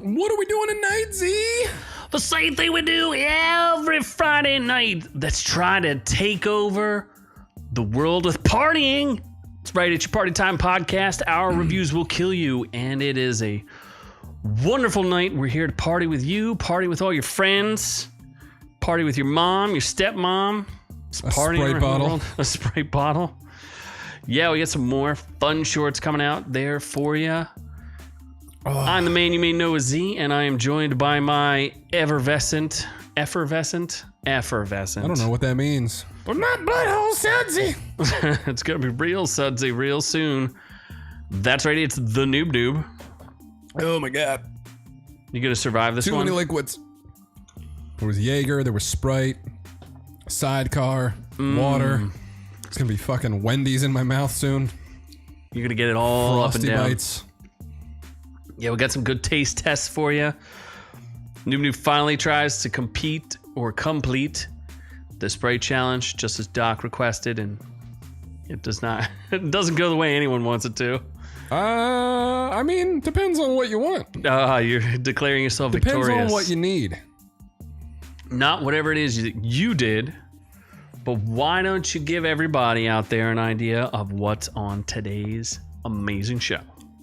What are we doing tonight, Z? The same thing we do every Friday night. Let's try to take over the world with partying. That's right, it's your Party Time podcast. Our reviews will kill you, and it is a wonderful night. We're here to party with you, party with all your friends, party with your mom, your stepmom. A Sprite bottle. A Sprite bottle. Yeah, we got some more fun shorts coming out there for you. Oh. I'm the man you may know as Z, and I am joined by my effervescent. I don't know what that means. But not butthole sudsy. It's going to be real sudsy real soon. That's right, it's the Noob. Oh my god. You going to survive this one? Too many liquids. There was Jaeger, there was Sprite, Sidecar, water. It's going to be fucking Wendy's in my mouth soon. You're going to get it all Frosty up and down. Bites. Yeah, we got some good taste tests for you. Noob finally tries to complete the Sprite challenge, just as Doc requested, and it doesn't go the way anyone wants it to. I mean, depends on what you want. You're declaring yourself victorious. Depends on what you need. Not whatever it is you did, but why don't you give everybody out there an idea of what's on today's amazing show?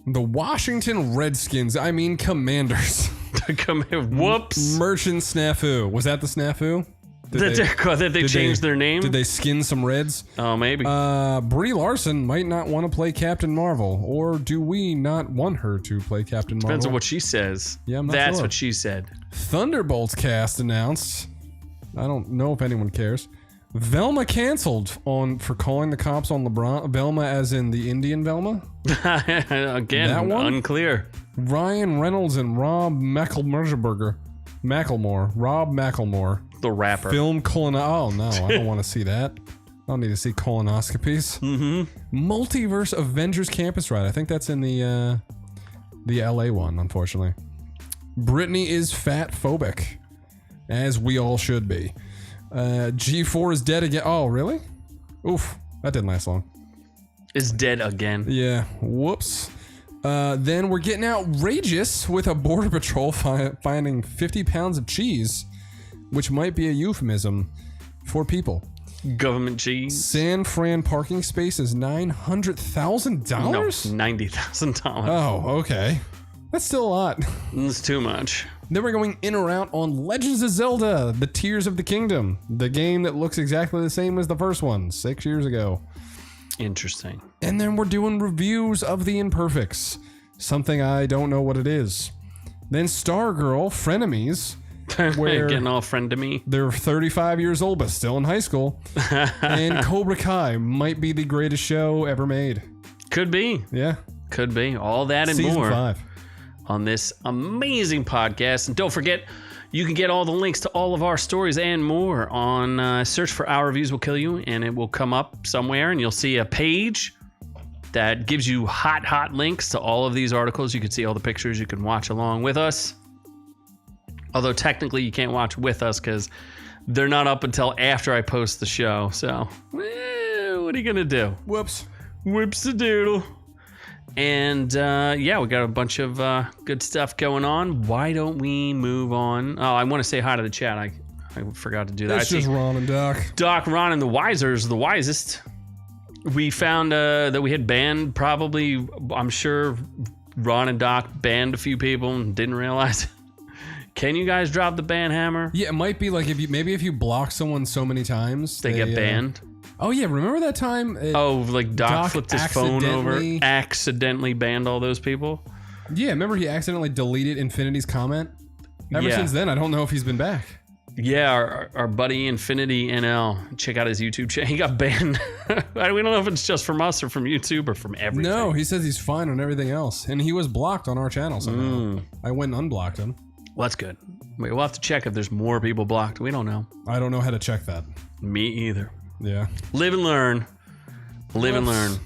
The Washington Redskins, Commanders. Whoops. Merchant snafu. Was that the snafu? That they changed their name? Did they skin some Reds? Oh, maybe. Brie Larson might not want to play Captain Marvel. Or do we not want her to play Captain Marvel? Depends on what she says. Yeah, I'm not That's sure. what she said. Thunderbolts cast announced. I don't know if anyone cares. Velma canceled for calling the cops on Lebron. Velma as in the Indian Velma? Again, that one? Unclear. Ryan Reynolds and Rob Mcelhenney. Rob McElmore. The rapper. Film Oh no, I don't want to see that. I don't need to see colonoscopies. Multiverse Avengers Campus ride. I think that's in the LA one, unfortunately. Britney is fat phobic, as we all should be. G4 is dead again. Oh, really? Oof, that didn't last long. Is dead again. Yeah, whoops. Then we're getting outrageous with a border patrol finding 50 pounds of cheese, which might be a euphemism for people. Government cheese. San Fran parking space is $900,000? No, $90,000. Oh, okay. That's still a lot. That's too much. Then we're going in or out on Legends of Zelda, The Tears of the Kingdom, the game that looks exactly the same as the first one, 6 years ago. Interesting. And then we're doing reviews of the Imperfects, something I don't know what it is. Then Stargirl, Frenemies, where getting all friend to me. They're 35 years old but still in high school. And Cobra Kai might be the greatest show ever made. Could be. Yeah. Could be. All that and Season more 5. On this amazing podcast. And don't forget, you can get all the links to all of our stories and more on search for Our Reviews Will Kill You, and it will come up somewhere, and you'll see a page that gives you hot links to all of these articles. You can see all the pictures. You can watch along with us. Although technically you can't watch with us because they're not up until after I post the show. So, what are you going to do? Whoops. Whoops-a-doodle. And we got a bunch of good stuff going on. Why don't we move on? Oh, I want to say hi to the chat. I forgot to do that. It's just Ron and Doc. Doc, Ron, and the wisest. We found that we had banned probably, I'm sure Ron and Doc banned a few people and didn't realize it. Can you guys drop the ban hammer? Yeah, it might be like if you block someone so many times, they get banned. Oh yeah, remember that time? Doc flipped his phone over, accidentally banned all those people. Yeah, remember he accidentally deleted Infinity's comment? Ever since then, I don't know if he's been back. Yeah, our buddy Infinity NL, check out his YouTube channel. He got banned. We don't know if it's just from us or from YouTube or from everything. No, he says he's fine on everything else, and he was blocked on our channel somehow. I went and unblocked him. Well, that's good. We'll have to check if there's more people blocked. We don't know. I don't know how to check that. Me either. Yeah. Live and learn. Live and learn.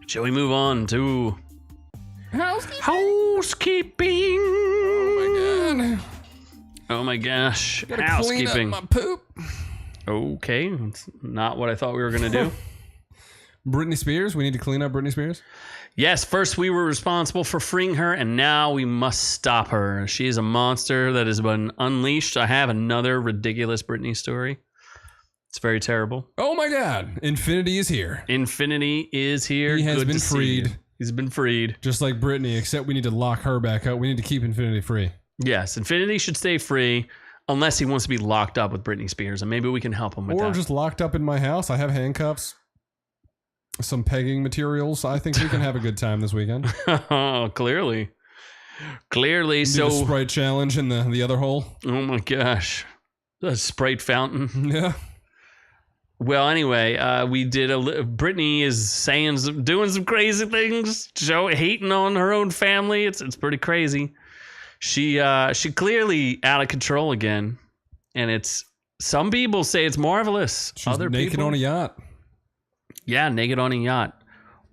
Shall we move on to housekeeping? Oh my god. Oh my gosh. Gotta Housekeeping. clean up my poop. Okay. That's not what I thought we were going to do. Britney Spears. We need to clean up Britney Spears. Yes, first we were responsible for freeing her, and now we must stop her. She is a monster that has been unleashed. I have another ridiculous Britney story. It's very terrible. Oh my God. Infinity is here. Infinity is here. He has been freed. He's been freed. Just like Britney, except we need to lock her back up. We need to keep Infinity free. Yes, Infinity should stay free unless he wants to be locked up with Britney Spears, and maybe we can help him with that. Or just locked up in my house. I have handcuffs. Some pegging materials. I think we can have a good time this weekend. Oh, clearly. Do So, the Sprite challenge in the other hole. oh my gosh. The Sprite fountain. Yeah. Well, anyway, we did Britney is doing some crazy things, hating on her own family. It's pretty crazy. She clearly out of control again, and some people say it's marvelous. She's naked on a yacht. Yeah, naked on a yacht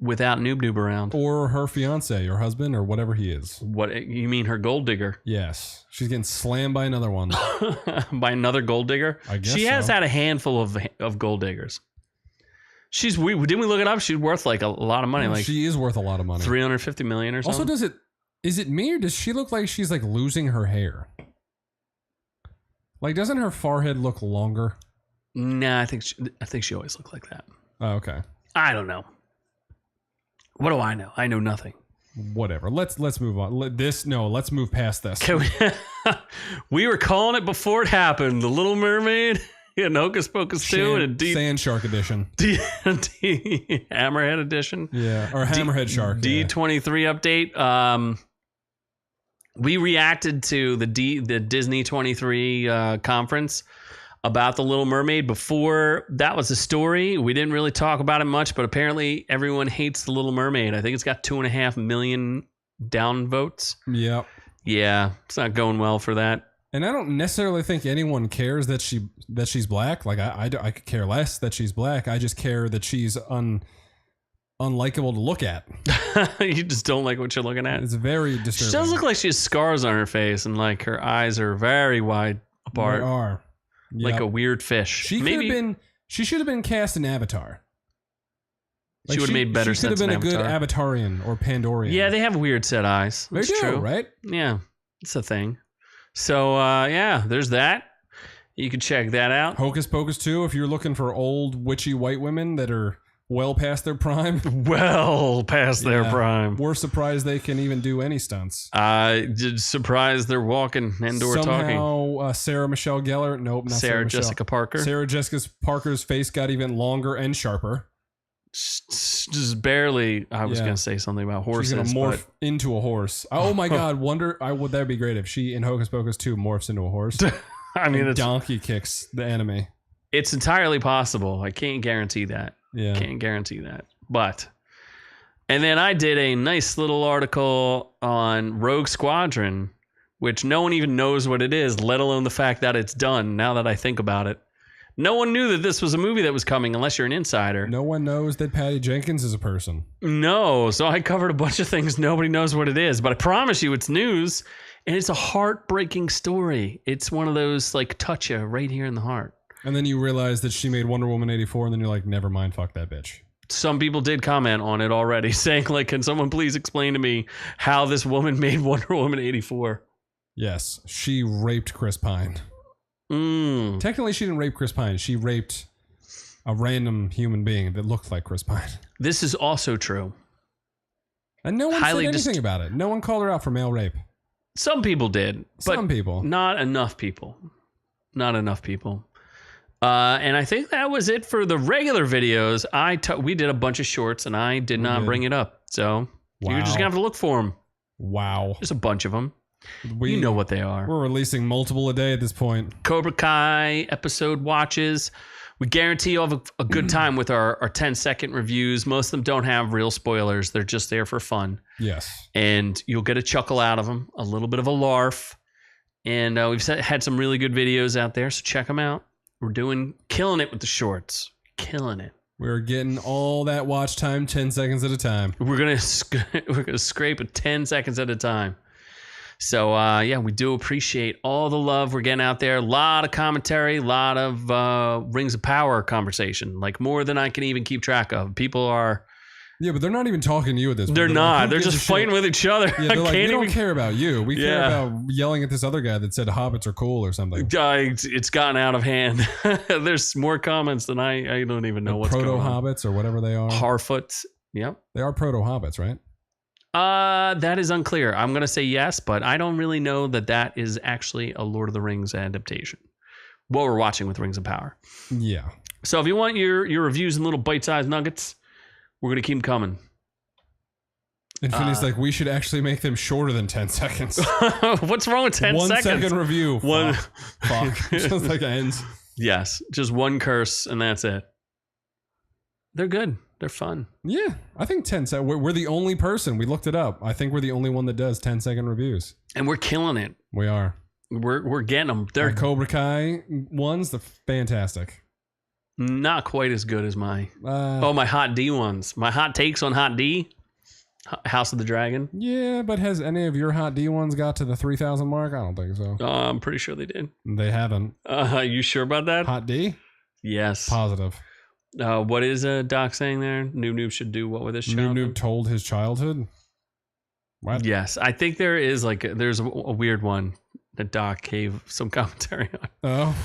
without Noob around. Or her fiance or husband or whatever he is. What you mean, her gold digger? Yes. She's getting slammed by another one. By another gold digger? I guess she has so. had a handful of gold diggers. Didn't we look it up? She's worth like a lot of money. Like she is worth a lot of money. 350 million or something. Also, is it me or does she look like she's like losing her hair? Like, doesn't her forehead look longer? Nah, I think she always looked like that. Oh, okay. I don't know. What do I know? I know nothing. Whatever. Let's move on. Let's move past this. We were calling it before it happened. The Little Mermaid and Hocus Pocus 2 and Sand Shark edition. Hammerhead edition. Yeah, or Hammerhead Shark. D23 update. We reacted to the Disney 23 conference about the Little Mermaid. Before that was a story. We didn't really talk about it much, but apparently everyone hates the Little Mermaid. I think it's got 2.5 million downvotes. Yep. Yeah, it's not going well for that. And I don't necessarily think anyone cares that she's black. Like I could care less that she's black. I just care that she's unlikable to look at. You just don't like what you're looking at. It's very disturbing. She does look like she has scars on her face, and like her eyes are very wide apart. They are. Yep. Like a weird fish. She should have been cast in Avatar. Like she would have made better sense. She could have been a good Avatarian or Pandorian. Yeah, they have weird set eyes. They do, true, right? Yeah, it's a thing. So yeah, there's that. You can check that out. Hocus Pocus 2, if you're looking for old witchy white women that are well past their prime. Well past their prime. We're surprised they can even do any stunts. Surprised they're walking and/or talking. Somehow, Sarah Michelle Gellar. Nope, not Sarah Jessica Parker. Sarah Jessica Parker's face got even longer and sharper. Just barely. I was going to say something about horses. She's going to morph into a horse. Oh my God. Would that be great if she in Hocus Pocus 2 morphs into a horse? I mean, it's donkey kicks the enemy. It's entirely possible. I can't guarantee that. Yeah. Can't guarantee that. But, and then I did a nice little article on Rogue Squadron, which no one even knows what it is, let alone the fact that it's done now that I think about it. No one knew that this was a movie that was coming unless you're an insider. No one knows that Patty Jenkins is a person. No. So I covered a bunch of things. Nobody knows what it is, but I promise you it's news, and it's a heartbreaking story. It's one of those like touch you right here in the heart. And then you realize that she made Wonder Woman 84, and then you're like, never mind, fuck that bitch. Some people did comment on it already, saying like, can someone please explain to me how this woman made Wonder Woman 84? Yes, she raped Chris Pine. Technically, she didn't rape Chris Pine. She raped a random human being that looked like Chris Pine. This is also true. And no one said anything about it. No one called her out for male rape. Some people did. But some people. Not enough people. Not enough people. And I think that was it for the regular videos. We did a bunch of shorts, and I did not bring it up. So you're just going to have to look for them. Wow. There's a bunch of them. You know what they are. We're releasing multiple a day at this point. Cobra Kai episode watches. We guarantee you'll have a good time with our 10-second reviews. Most of them don't have real spoilers. They're just there for fun. Yes. And you'll get a chuckle out of them, a little bit of a larf. And we've had some really good videos out there, so check them out. We're killing it with the shorts. Killing it. We're getting all that watch time 10 seconds at a time. We're gonna scrape it 10 seconds at a time. So, yeah, we do appreciate all the love we're getting out there. A lot of commentary, a lot of Rings of Power conversation, like more than I can even keep track of. People are... Yeah, but they're not even talking to you at this point. They're not. Like, they're just fighting with each other. Yeah, they're like, we don't care about you. We care about yelling at this other guy that said hobbits are cool or something. It's gotten out of hand. There's more comments than I don't even know what's going on. Proto-hobbits or whatever they are. Harfoots. Yep. They are proto-hobbits, right? That is unclear. I'm going to say yes, but I don't really know that is actually a Lord of the Rings adaptation. What we're watching with Rings of Power. Yeah. So if you want your reviews in little bite-sized nuggets, we're going to keep them coming. Infinite's like, we should actually make them shorter than 10 seconds. What's wrong with 10 seconds? 1 second review. One. Fuck. Just like ends. Yes. Just one curse and that's it. They're good. They're fun. Yeah. I think 10 seconds. We're the only person. We looked it up. I think we're the only one that does 10-second reviews. And we're killing it. We are. We're getting them. Our Cobra Kai ones, they're fantastic. Not quite as good as my my Hot D ones. My hot takes on Hot D, House of the Dragon. Yeah, but has any of your Hot D ones got to the 3,000 mark? I don't think so. I'm pretty sure they did. They haven't. You sure about that? Hot D? Yes. Positive. What is Doc saying there? Noob should do what with his childhood? Noob told his childhood? What? Yes, I think there's a weird one that Doc gave some commentary on. Oh.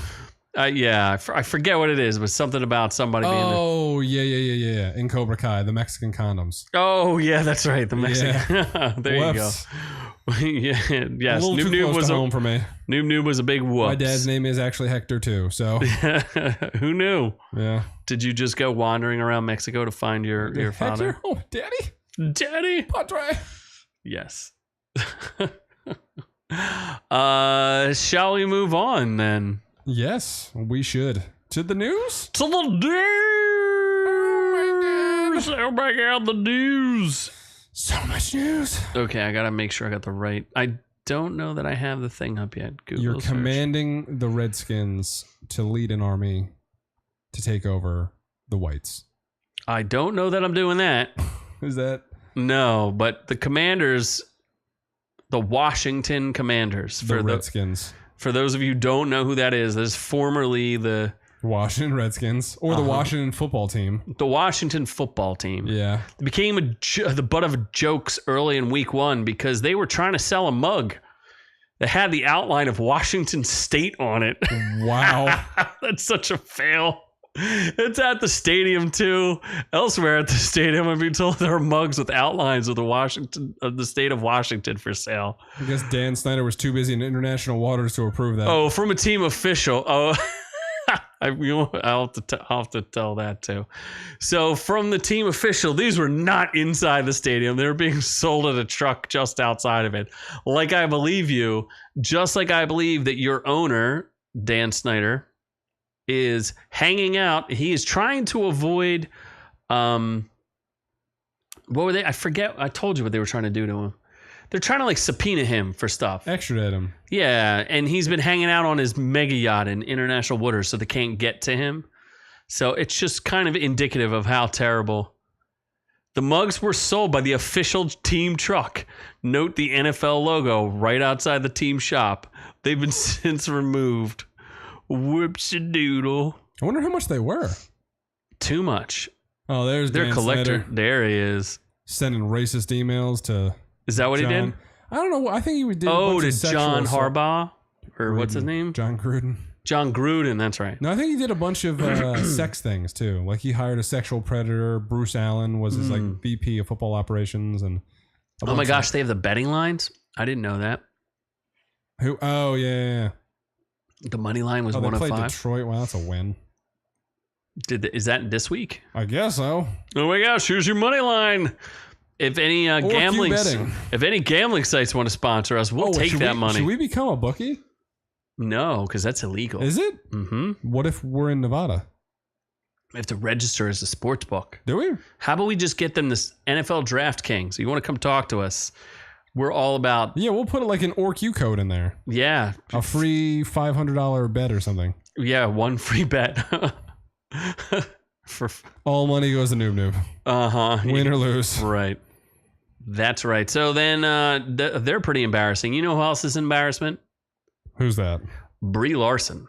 Yeah, I forget what it is, but something about somebody being there. Oh, yeah. In Cobra Kai, the Mexican condoms. Oh, yeah, that's right. The Mexican. Yeah. There Whoops. you go. Yeah, yes. A little too close to home for me. Noob was a big whoops. My dad's name is actually Hector too, so. Who knew? Yeah. Did you just go wandering around Mexico to find your father? Hector? Oh, Daddy? Daddy? Padre? Yes. Shall we move on then? Yes, we should. To the news? To the news! Oh my god, the news! So much news. Okay, I gotta make sure I got the right. I don't know that I have the thing up yet. Google You're search. commanding the Redskins to lead an army to take over the Whites. I don't know that I'm doing that. Is that? No, but the Commanders, the Washington Commanders. The Redskins. For those of you who don't know who that is formerly the Washington Redskins or the Washington football team. The Washington football team. Yeah. They became the butt of jokes early in week one because they were trying to sell a mug that had the outline of Washington State on it. Wow. That's such a fail. It's at the stadium too. Elsewhere at the stadium, I've been told there are mugs with outlines of the state of Washington for sale. I guess Dan Snyder was too busy in international waters to approve that. Oh, from a team official. Oh, I'll have to tell that too. So from the team official, these were not inside the stadium. They were being sold at a truck just outside of it. Like I believe you, just like I believe that your owner, Dan Snyder, is hanging out. He is trying to avoid what were they? I forget. I told you what they were trying to do to him. They're trying to like subpoena him for stuff. Extradite him. Yeah, and he's been hanging out on his mega yacht in international waters so they can't get to him. So it's just kind of indicative of how terrible. The mugs were sold by the official team truck. Note the NFL logo right outside the team shop. They've been since removed. Whoops-a-doodle. I wonder how much they were. Too much. Oh, there's their Dan collector. Snyder There he is. sending racist emails to. Is that what John. he did? I don't know. I think he did. Oh, to John Harbaugh, or what's his name? John Gruden. John Gruden. That's right. No, I think he did a bunch of sex things too. Like he hired a sexual predator. Bruce Allen was his like VP of football operations, and oh my gosh, they have the betting lines. I didn't know that. Who? Oh yeah. The money line was They 105. played Detroit. Wow, that's a win. Is that this week? I guess so. Oh my gosh, here's your money line. If any gambling sites want to sponsor us, we'll take that money. Should we become a bookie? No, because that's illegal. Is it? Mm-hmm. What if we're in Nevada? We have to register as a sports book. Do we? How about we just get them this NFL Draft King? So you want to come talk to us? We're all about. Yeah, we'll put like an ORQ code in there. Yeah, a free $500 bet or something. Yeah, one free bet. For all money goes to Noob. Uh-huh. Win or lose. Right. That's right. So then they're pretty embarrassing. You know who else is embarrassment? Who's that? Brie Larson.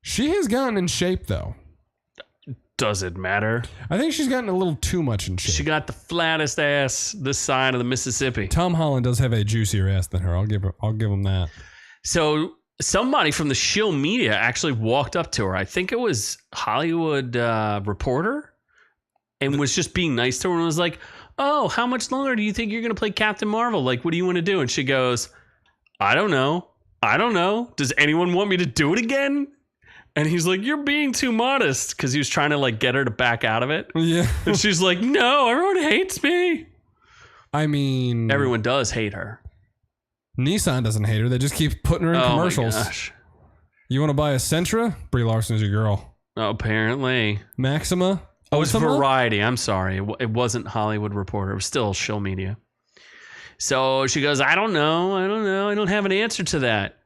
She has gotten in shape, though. Does it matter? I think she's gotten a little too much in shape. She got the flattest ass this side of the Mississippi. Tom Holland does have a juicier ass than her. I'll give him that. So somebody from the shill media actually walked up to her. I think it was Hollywood Reporter, and was just being nice to her and was like, "Oh, how much longer do you think you're going to play Captain Marvel? Like, what do you want to do?" And she goes, "I don't know. Does anyone want me to do it again?" And he's like, "You're being too modest," because he was trying to like get her to back out of it. Yeah. And she's like, "No, everyone hates me." I mean, Everyone does hate her. Nissan doesn't hate her. They just keep putting her in commercials. My gosh. You want to buy a Sentra? Brie Larson is your girl. Apparently. Maxima? Oh, it's Variety. I'm sorry. It wasn't Hollywood Reporter. It was still shill media. So she goes, I don't know. I don't have an answer to that.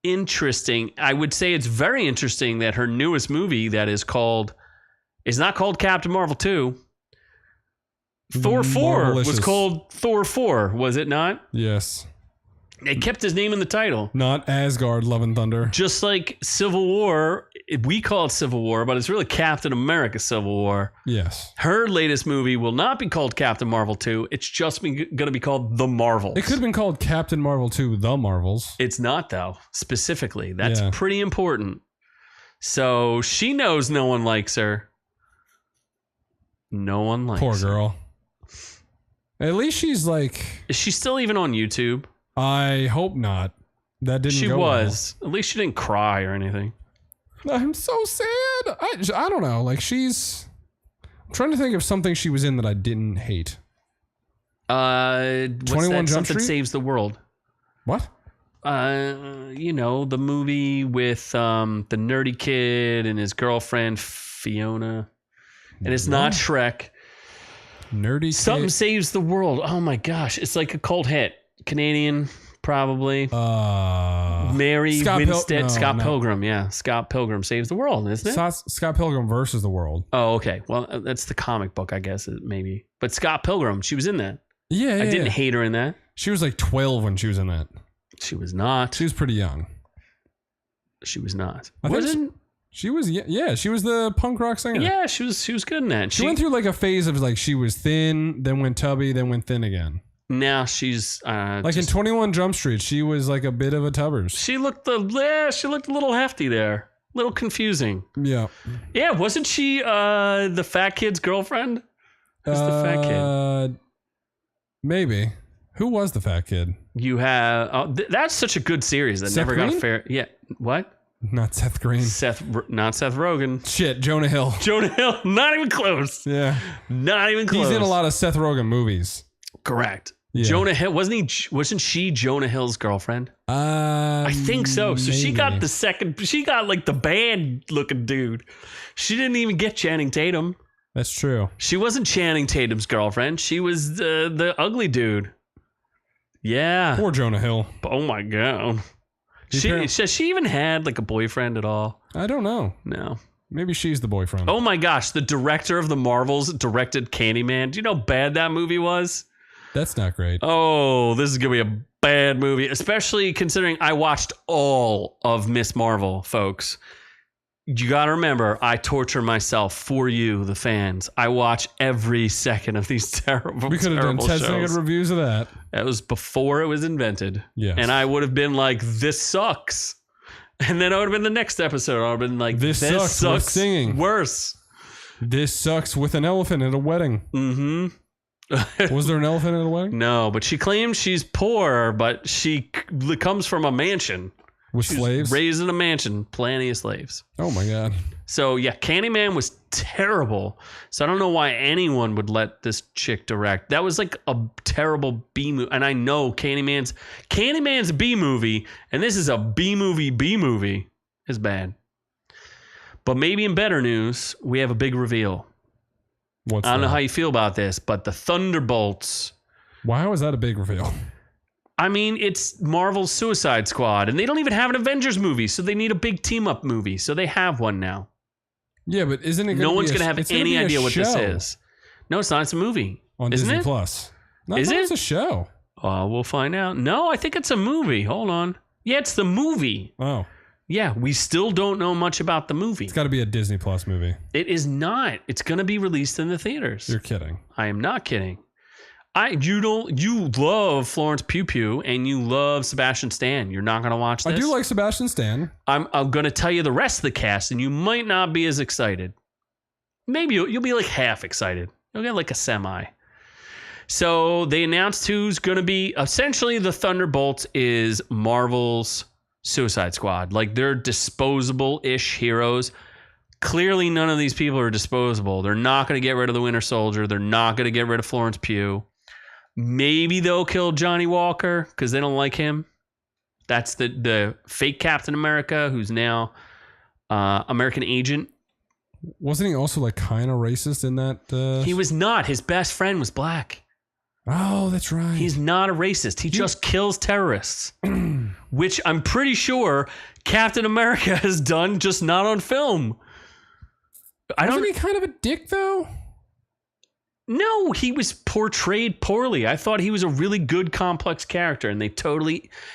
Interesting. I would say it's very interesting that her newest movie that is not called Captain Marvel 2. Thor 4 was called Thor 4, was it not? Yes. They kept his name in the title. Not Asgard, Love and Thunder. Just like Civil War, we call it Civil War, but it's really Captain America Civil War. Yes. Her latest movie will not be called Captain Marvel 2. It's just going to be called The Marvels. It could have been called Captain Marvel 2, The Marvels. It's not, though, specifically. That's pretty important. So she knows no one likes her. No one likes her. Poor girl. At least she's like... Is she still even on YouTube? I hope not. That didn't She go was. Well. At least she didn't cry or anything. I'm so sad. I don't know. Like she's... I'm trying to think of something she was in that I didn't hate. 21 Jump Something Street? Saves the World. What? The movie with the nerdy kid and his girlfriend Fiona. And it's not Shrek. Nerdy Something kid? Saves the World. Oh my gosh. It's like a cult hit. Canadian, probably. Mary Winstead. Scott Pilgrim. Yeah. Scott Pilgrim Saves the World, isn't it? Scott Pilgrim versus the World. Oh, okay. Well, that's the comic book, I guess, maybe. But Scott Pilgrim, she was in that. Yeah, I didn't hate her in that. She was like 12 when she was in that. She was not. She was pretty young. She was not. She was, yeah, she was the punk rock singer. Yeah, she was good in that. She went through like a phase of like she was thin, then went tubby, then went thin again. Now she's like in 21 Jump Street, she was like a bit of a tubbers. She looked a little hefty there. A little confusing. Yeah. Yeah, wasn't she the fat kid's girlfriend? Who's the fat kid? Maybe. Who was the fat kid? You have that's such a good series that never got a fair. Yeah. What? Not Seth Green. Not Seth Rogen. Shit, Jonah Hill. Jonah Hill. Not even close. Yeah. Not even close. He's in a lot of Seth Rogen movies. Correct. Yeah. Jonah Hill wasn't she Jonah Hill's girlfriend? I think so. So maybe. she got like the bad looking dude. She didn't even get Channing Tatum. That's true. She wasn't Channing Tatum's girlfriend. She was the ugly dude. Yeah. Poor Jonah Hill. Oh my god. Has she even had like a boyfriend at all? I don't know. No. Maybe she's the boyfriend. Oh my gosh, the director of the Marvels directed Candyman. Do you know how bad that movie was? That's not great. Oh, this is going to be a bad movie, especially considering I watched all of Miss Marvel, folks. You got to remember, I torture myself for you, the fans. I watch every second of these terrible We could have done 10-second reviews of that. That was before it was invented. Yes. And I would have been like, this sucks. And then it would have been the next episode. I would have been like, this sucks. We're singing. Worse. This sucks with an elephant at a wedding. Mm-hmm. Was there an elephant at a wedding? No, but she claims she's poor, but she comes from a mansion. With slaves? Raised in a mansion, plenty of slaves. Oh my god. So yeah, Candyman was terrible. So I don't know why anyone would let this chick direct. That was like a terrible B movie. And I know Candyman's a B movie, and this is a B movie. It's bad. But maybe in better news, we have a big reveal. I don't know how you feel about this, but the Thunderbolts. Why was that a big reveal? I mean, it's Marvel's Suicide Squad, and they don't even have an Avengers movie, so they need a big team-up movie. So they have one now. Yeah, but isn't it? No one's going to have any idea what this is. No, it's not. It's a movie. On Isn't Disney it? Plus. No, Is it's it? a show. We'll find out. No, I think it's a movie. Hold on. Yeah, it's the movie. Oh. Yeah, we still don't know much about the movie. It's got to be a Disney Plus movie. It is not. It's going to be released in the theaters. You're kidding. I am not kidding. You love Florence Pugh and you love Sebastian Stan. You're not going to watch this? I do like Sebastian Stan. I'm going to tell you the rest of the cast, and you might not be as excited. Maybe you'll be like half excited. You'll get like a semi. So they announced who's going to be essentially the Thunderbolts is Marvel's Suicide Squad. Like they're disposable-ish heroes. Clearly, none of these people are disposable. They're not going to get rid of the Winter Soldier. They're not going to get rid of Florence Pugh. Maybe they'll kill Johnny Walker because they don't like him. That's the fake Captain America who's now American agent. Wasn't he also like kind of racist in that? He was not. His best friend was black. Oh, that's right. He's not a racist. He just kills terrorists, which I'm pretty sure Captain America has done, just not on film. Wasn't he kind of a dick though? No, he was portrayed poorly. I thought he was a really good, complex character, and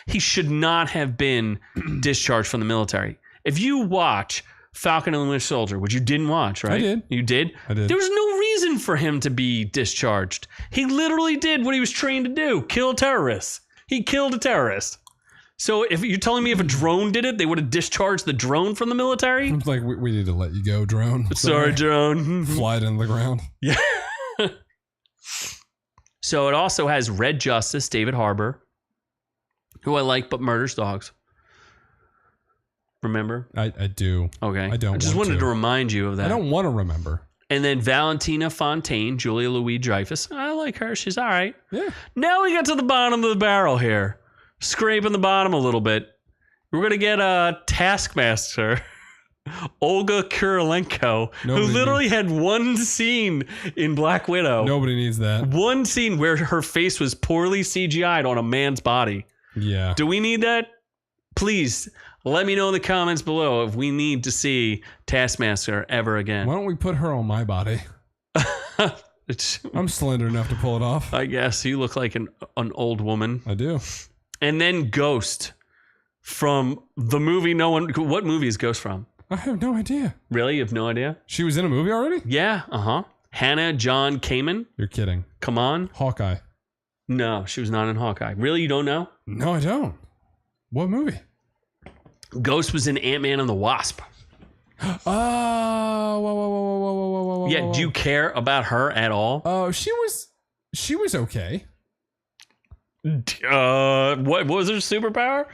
he should not have been discharged from the military. If you watch Falcon and the Winter Soldier, which you didn't watch, right? I did. You did? I did. There was no reason for him to be discharged. He literally did what he was trained to do, kill terrorists. He killed a terrorist. So if you're telling me if a drone did it, they would have discharged the drone from the military? It's like, we need to let you go, drone. Sorry, drone. Fly it into the ground. Yeah. So it also has Red Justice, David Harbour, who I like but murders dogs. Remember? I do. Okay. I don't. I just wanted to remind you of that. I don't want to remember. And then Valentina Fontaine, Julia Louis-Dreyfus. I like her. She's all right. Yeah. Now we get to the bottom of the barrel here. Scraping the bottom a little bit. We're going to get a Taskmaster, Olga Kurylenko, who literally had one scene in Black Widow. Nobody needs that. One scene where her face was poorly CGI'd on a man's body. Yeah. Do we need that? Please let me know in the comments below if we need to see Taskmaster ever again. Why don't we put her on my body? I'm slender enough to pull it off. I guess you look like an old woman. I do. And then Ghost from the movie what movie is Ghost from? I have no idea. Really? You have no idea? She was in a movie already? Yeah, Hannah John Kamen. You're kidding. Come on. Hawkeye. No, she was not in Hawkeye. Really? You don't know? No, I don't. What movie? Ghost was in Ant-Man and the Wasp. Oh, whoa. Yeah, do you care about her at all? Oh, she was okay. What was her superpower?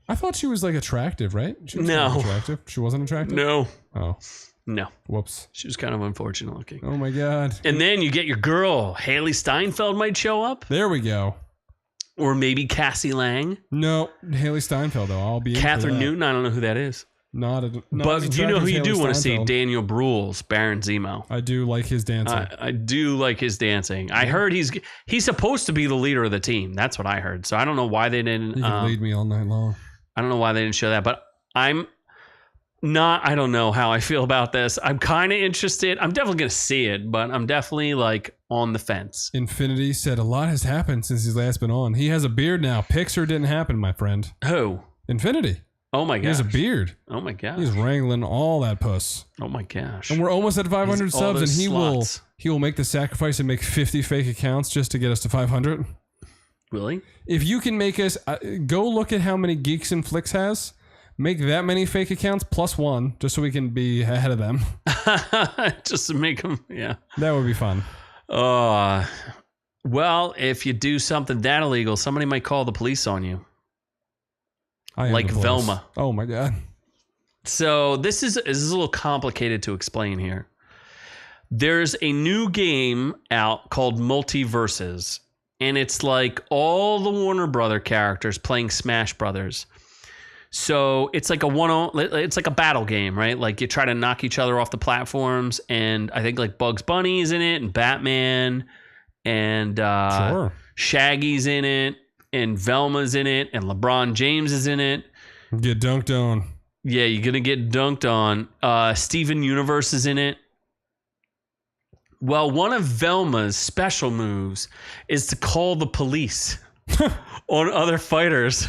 I thought she was like attractive, right? She was No. kind of attractive. She wasn't attractive? No. Oh. No. Whoops. She was kind of unfortunate looking. Oh my God. And then you get your girl, Haley Steinfeld might show up. There we go. Or maybe Cassie Lang. No, Haley Steinfeld though. I'll be in for Catherine that. Newton, I don't know who that is. Not as But you know who attractive you as do Haley want to see? Steinfeld. Daniel Bruhl's Baron Zemo. I do like his dancing. I do like his dancing. I heard he's supposed to be the leader of the team. That's what I heard. So I don't know why they didn't. He can lead me all night long. I don't know why they didn't show that. But I don't know how I feel about this. I'm kind of interested. I'm definitely going to see it, but I'm definitely like on the fence. Infinity said a lot has happened since he's last been on. He has a beard now. Pixar didn't happen, my friend. Who? Infinity. Oh my gosh. He has a beard. Oh my gosh. He's wrangling all that puss. Oh my gosh. And we're almost at 500 He's all subs, and those he slots. will make the sacrifice and make 50 fake accounts just to get us to 500. Really? If you can make us go look at how many Geeks and Flicks has, make that many fake accounts plus one, just so we can be ahead of them. Just to make them, yeah. That would be fun. Well, if you do something that illegal, somebody might call the police on you. I am Like the police. Velma. Oh my God. So this is a little complicated to explain here. There's a new game out called Multiverses, and it's like all the Warner Brother characters playing Smash Brothers. So it's like it's like a battle game, right? Like you try to knock each other off the platforms, and I think like Bugs Bunny is in it, and Batman, and Sure. Shaggy's in it, and Velma's in it, and LeBron James is in it. Get dunked on. Yeah, you're gonna get dunked on. Steven Universe is in it. Well, one of Velma's special moves is to call the police on other fighters.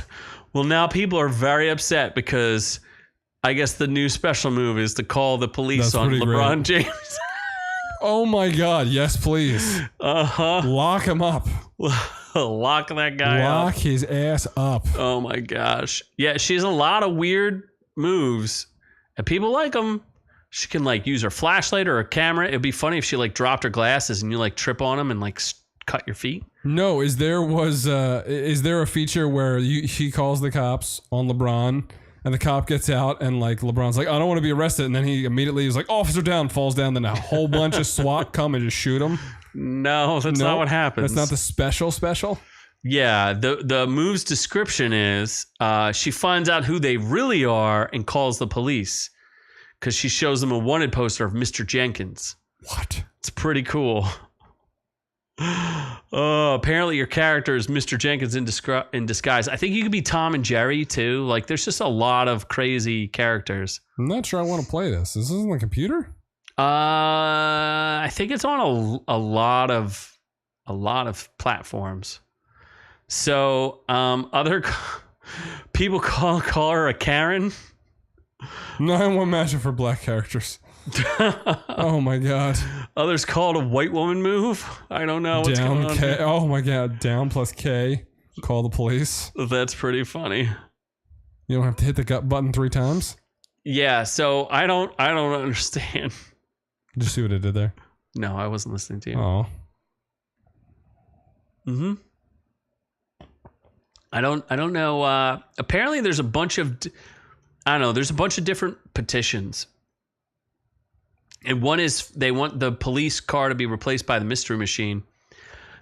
Well, now people are very upset because I guess the new special move is to call the police on LeBron James. Oh my God! Yes, please. Lock him up. Lock that guy up. Lock his ass up. Oh my gosh. Yeah, she has a lot of weird moves, and people like them. She can like use her flashlight or a camera. It'd be funny if she like dropped her glasses and you like trip on them and like cut your feet. No, is there a feature where he calls the cops on LeBron and the cop gets out and like LeBron's like, I don't want to be arrested, and then he immediately is like, officer down, falls down, then a whole bunch of SWAT come and just shoot him? No, that's not what happens. That's not the special? Yeah, the move's description is she finds out who they really are and calls the police because she shows them a wanted poster of Mr. Jenkins. What? It's pretty cool. Apparently your character is Mr. Jenkins in disguise. I think you could be Tom and Jerry too. Like there's just a lot of crazy characters. I'm not sure I want to play this. This isn't on the computer? I think it's on a lot of platforms. So other people call her a Karen. 9-1 matchup for black characters. Oh my God. Others call it a white woman move. I don't know what's going on. K. Oh my God. Down plus K. Call the police. That's pretty funny. You don't have to hit the gut button 3 times? Yeah, so I don't understand. Did you see what I did there? No, I wasn't listening to you. Oh. Mm-hmm. I don't know. Apparently there's a bunch of different petitions. And one is they want the police car to be replaced by the mystery machine.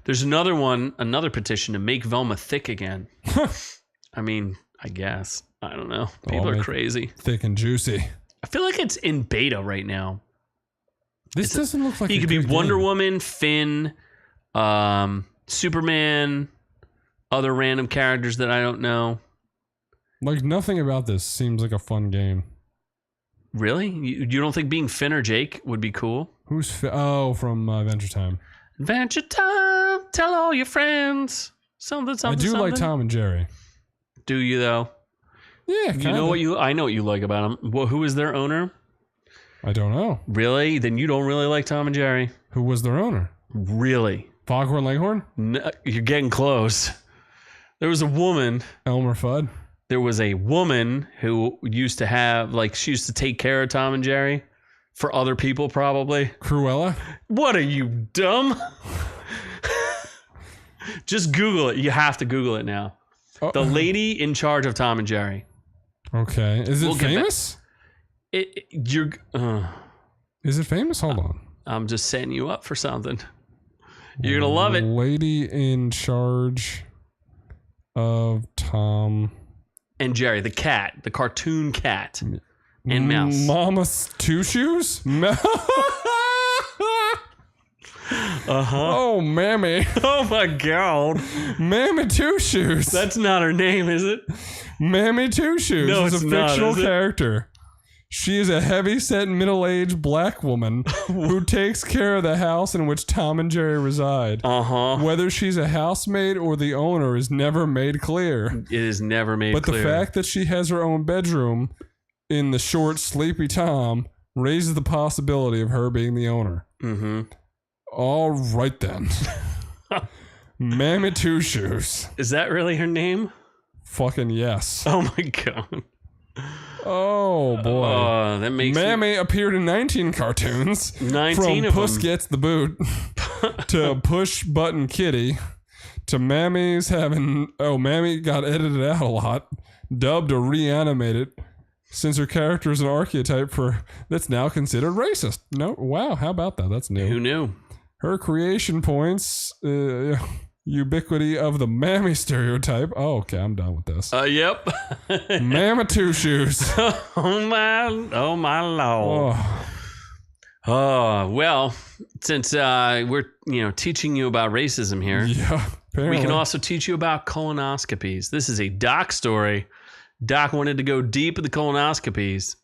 There's another petition to make Velma thick again. I mean, I guess. I don't know. People are crazy. Thick and juicy. I feel like it's in beta right now. This doesn't look like he could be Wonder Woman, Finn, Superman, other random characters that I don't know. Like nothing about this seems like a fun game. Really? You don't think being Finn or Jake would be cool? Who's from Adventure Time? Adventure Time. Tell all your friends. Something. I do like Tom and Jerry. Do you though? Yeah, kinda. I know what you like about them. Well, who is their owner? I don't know. Really? Then you don't really like Tom and Jerry. Who was their owner? Really? Foghorn Leghorn? No, you're getting close. There was a woman. Elmer Fudd? There was a woman who used to have, she used to take care of Tom and Jerry for other people, probably. Cruella? What are you, dumb? Just Google it. You have to Google it now. The lady in charge of Tom and Jerry. Okay. Is it famous? Is it famous? Hold on. I'm just setting you up for something. You're going to love it. Lady in charge of Tom and Jerry, the cat, the cartoon cat and mouse. Mama Two Shoes? Oh, Mammy. Oh my God. Mammy Two Shoes. That's not her name, is it? Mammy Two Shoes. No, is a fictional character. She is a heavy-set, middle-aged black woman who takes care of the house in which Tom and Jerry reside. Whether she's a housemaid or the owner is never made clear. It is never made clear. But the fact that she has her own bedroom in the short, sleepy Tom raises the possibility of her being the owner. Mm-hmm. All right, then. Mammy Two Shoes. Is that really her name? Fucking yes. Oh, my God. Oh boy! That makes Mammy appeared in 19 cartoons. 19 from of Puss them. Gets the Boot to Push Button Kitty to Mammy's having. Oh, Mammy got edited out a lot, dubbed or reanimated, since her character is an archetype for that's now considered racist. No, wow, how about that? That's new. Who knew? Her creation points. Ubiquity of the Mammy stereotype. Oh, okay, I'm done with this. Yep. Mammy Two Shoes. Oh my Lord. Well, since we're teaching you about racism here, apparently. we can also teach you about colonoscopies. This is a Doc story. Doc wanted to go deep in the colonoscopies.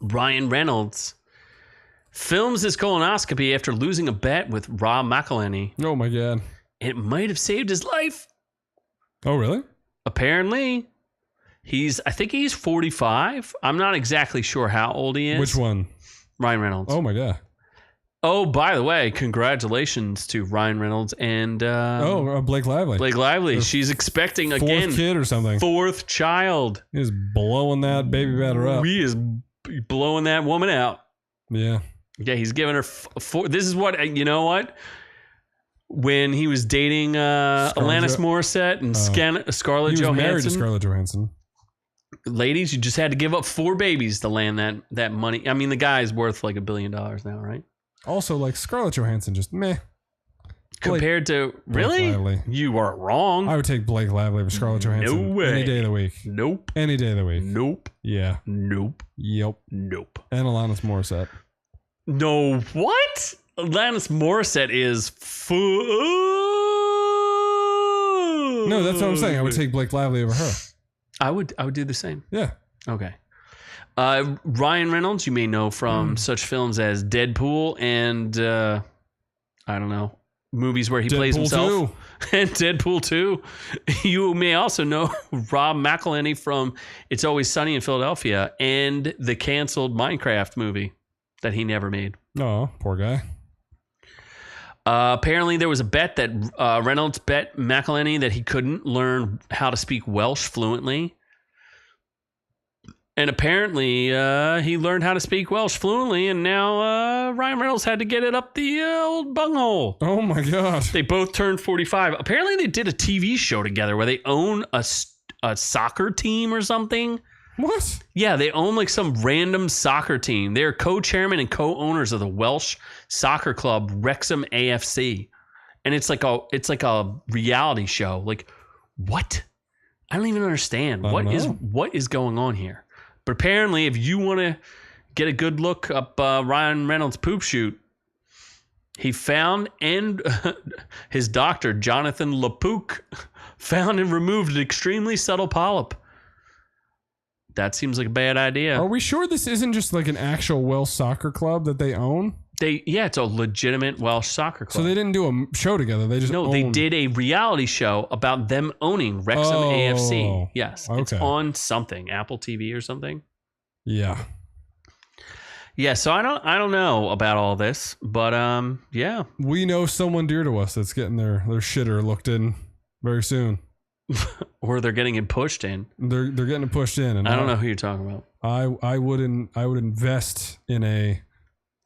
Ryan Reynolds films his colonoscopy after losing a bet with Rob McElhenney. Oh my God. It might have saved his life. Oh, really? Apparently, I think he's 45. I'm not exactly sure how old he is. Which one? Ryan Reynolds. Oh my God. Oh, by the way, congratulations to Ryan Reynolds and Blake Lively. Blake Lively. She's expecting again. Fourth kid or something. Fourth child. He's blowing that baby batter up. He is blowing that woman out. Yeah. Yeah, he's giving her four. This is what, you know what? When he was dating Alanis Morissette and Scarlett He was Johansson. married to Scarlett Johansson. Ladies, you just had to give up 4 babies to land that money. I mean, the guy's worth like $1 billion now, right? Also, like Scarlett Johansson, just meh. Compared to really, Lively. You are wrong. I would take Blake Lively over Scarlett Johansson. No way. Any day of the week. Nope. Any day of the week. Nope. Yeah. Nope. Yep. Nope. And Alanis Morissette. No, what? Alanis Morissette is No, that's what I'm saying. I would take Blake Lively over her. I would do the same. Yeah. Okay. Ryan Reynolds, you may know from such films as Deadpool and I don't know, movies where he plays himself. 2. And Deadpool 2. You may also know Rob McElhenney from It's Always Sunny in Philadelphia and the canceled Minecraft movie that he never made. Oh, poor guy. Apparently, there was a bet that Reynolds bet McElhenney that he couldn't learn how to speak Welsh fluently. And apparently, he learned how to speak Welsh fluently, and now Ryan Reynolds had to get it up the old bunghole. Oh, my God. They both turned 45. Apparently, they did a TV show together where they own a soccer team or something. What? Yeah, they own like some random soccer team. They're co-chairman and co-owners of the Welsh soccer club Wrexham AFC. And it's like a reality show. Like, what? I don't even understand. What is going on here? But apparently, if you want to get a good look up Ryan Reynolds' poop shoot, he found and his doctor, Jonathan Lapook, found and removed an extremely subtle polyp. That seems like a bad idea. Are we sure this isn't just like an actual Welsh soccer club that they own? It's a legitimate Welsh soccer club. So they didn't do a show together. They just they did a reality show about them owning Wrexham AFC. Yes, okay. It's on something, Apple TV or something. Yeah. Yeah, so I don't know about all this, but yeah. We know someone dear to us that's getting their shitter looked in very soon. Or they're getting it pushed in. They're getting it pushed in, and I don't know who you're talking about. I would invest in a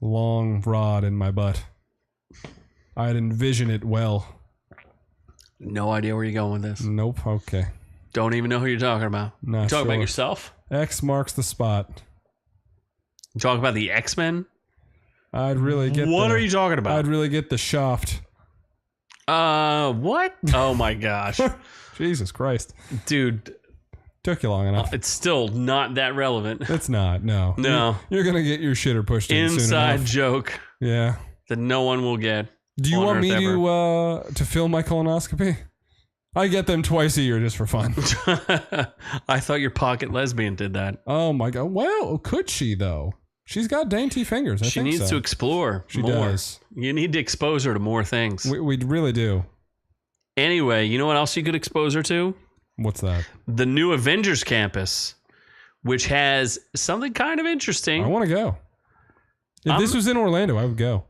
long rod in my butt. I'd envision it well. No idea where you're going with this. Nope. Okay. Don't even know who you're talking about. Not you talking sure. about yourself? X marks the spot. You talking about the X-Men? I'd really get. What are you talking about? I'd really get the shaft. What? Oh my gosh. Jesus Christ. Dude. Took you long enough. It's still not that relevant. It's not, no. No. You're going to get your shitter pushed in soon Inside enough. joke. Yeah. That no one will get. Do you want me to film my colonoscopy? I get them twice a year just for fun. I thought your pocket lesbian did that. Oh my God. Well, could she though? She's got dainty fingers. She needs to explore She more. does. You need to expose her to more things. We really do. Anyway, you know what else you could expose her to? What's that? The new Avengers Campus, which has something kind of interesting. I want to go. If this was in Orlando, I would go.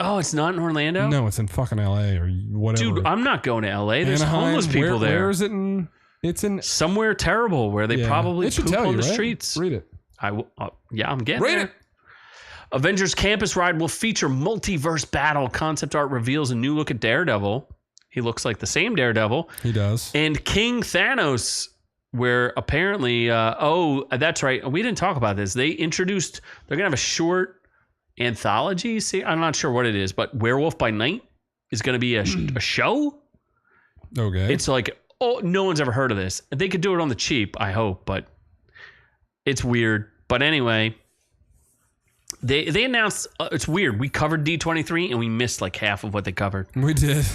Oh, it's not in Orlando? No, it's in fucking LA or whatever. Dude, I'm not going to LA. There's Anaheim, homeless people there. Where is it in? It's in somewhere terrible where they probably poop on the streets. Read it. I'm getting Read there. it. Avengers Campus ride will feature multiverse battle. Concept art reveals a new look at Daredevil. He looks like the same Daredevil. He does. And King Thanos, where apparently, that's right. We didn't talk about this. They're going to have a short anthology. See, I'm not sure what it is, but Werewolf by Night is going to be a show. Okay. It's like, no one's ever heard of this. They could do it on the cheap, I hope, but it's weird. But anyway, they announced, it's weird. We covered D23 and we missed like half of what they covered. We did.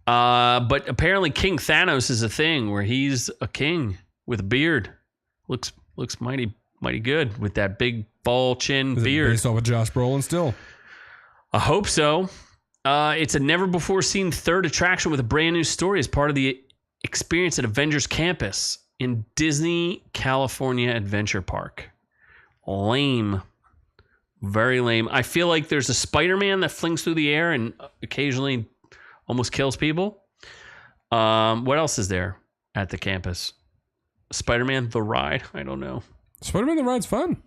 But apparently King Thanos is a thing where he's a king with a beard. Looks mighty good with that big ball chin beard. Based off of Josh Brolin still. I hope so. It's a never-before-seen third attraction with a brand new story as part of the experience at Avengers Campus in Disney California Adventure Park. Lame. Very lame. I feel like there's a Spider-Man that flings through the air and occasionally almost kills people. What else is there at the campus? Spider-Man The Ride? I don't know. Spider-Man The Ride's fun.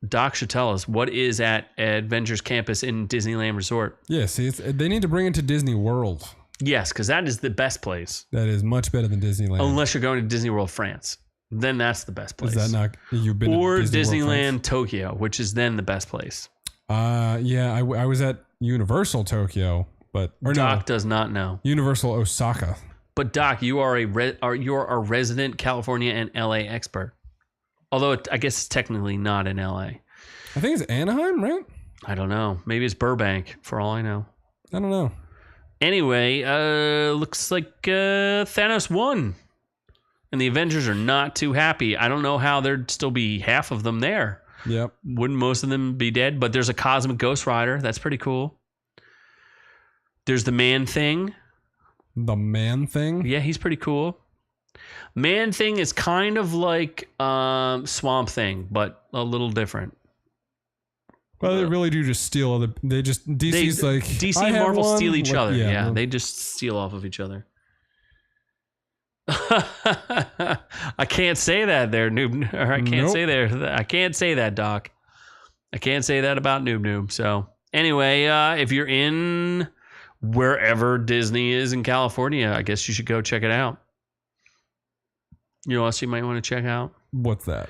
Doc should tell us what is at Avengers Campus in Disneyland Resort. Yeah, see, they need to bring it to Disney World. Yes, because that is the best place. That is much better than Disneyland. Unless you're going to Disney World France. Then that's the best place. Is that not... You've been or to Disney Disneyland Tokyo, which is then the best place. Yeah, I was at Universal Tokyo, but... Doc does not know. Universal Osaka. But Doc, you are you're a resident California and LA expert. Although I guess it's technically not in LA. I think it's Anaheim, right? I don't know. Maybe it's Burbank, for all I know. I don't know. Anyway, looks like Thanos won. And the Avengers are not too happy. I don't know how there'd still be half of them there. Yep. Wouldn't most of them be dead? But there's a cosmic Ghost Rider. That's pretty cool. There's the Man-Thing. The Man-Thing? Yeah, he's pretty cool. Man-Thing is kind of like Swamp Thing, but a little different. Well, they really do just steal other... DC's like... DC and Marvel steal each other. Yeah, they just steal off of each other. I can't say that there, Noob. Or I can't say there. I can't say that, Doc. I can't say that about Noob. So anyway, if you're in wherever Disney is in California, I guess you should go check it out. You know what else you might want to check out? What's that?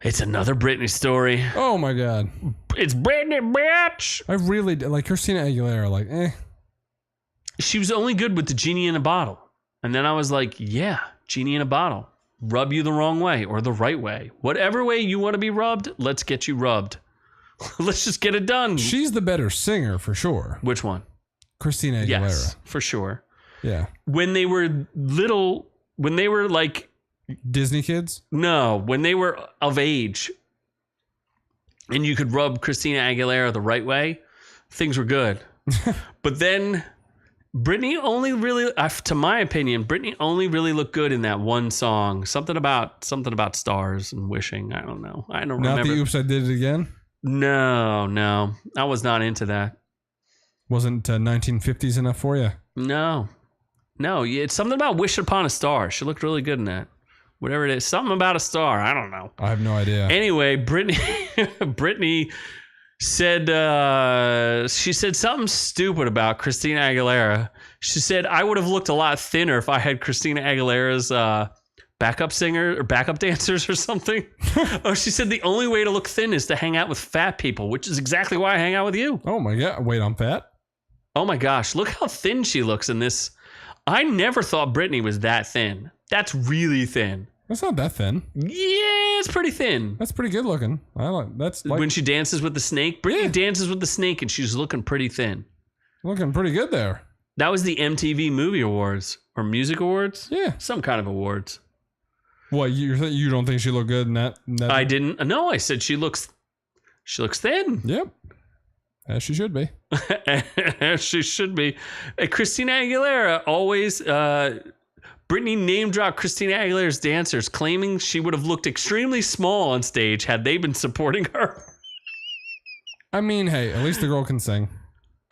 It's another Britney story. Oh my God. It's Britney, bitch. I really like Christina Aguilera. Like, She was only good with the genie in a bottle. And then I was like, yeah, genie in a bottle. Rub you the wrong way or the right way. Whatever way you want to be rubbed, let's get you rubbed. Let's just get it done. She's the better singer for sure. Which one? Christina Aguilera. Yes, for sure. Yeah. When they were little, when they were like... Disney kids? No, when they were of age and you could rub Christina Aguilera the right way, things were good. But then... Britney only really, to my opinion, Britney only really looked good in that one song. Something about stars and wishing. I don't know. I don't remember. Not the Oops, I Did It Again? No. I was not into that. Wasn't 1950s enough for you? No. It's something about Wish Upon a Star. She looked really good in that. Whatever it is. Something about a star. I don't know. I have no idea. Anyway, Britney said she said something stupid about Christina Aguilera. She said, I would have looked a lot thinner if I had Christina Aguilera's backup singer or backup dancers or something. Oh, she said the only way to look thin is to hang out with fat people, which is exactly why I hang out with you. Oh my God. Wait, I'm fat? Oh my gosh. Look how thin she looks in this. I never thought Britney was that thin. That's really thin. That's not that thin. Yeah, it's pretty thin. That's pretty good looking. I like that's like, when she dances with the snake. Britney dances with the snake and she's looking pretty thin. Looking pretty good there. That was the MTV Movie Awards or Music Awards. Yeah, some kind of awards. What, you don't think she looked good in that? I didn't. No, I said she looks thin. Yep, as she should be. As she should be. Christina Aguilera always. Britney name-dropped Christina Aguilera's dancers, claiming she would have looked extremely small on stage had they been supporting her. I mean, hey, at least the girl can sing.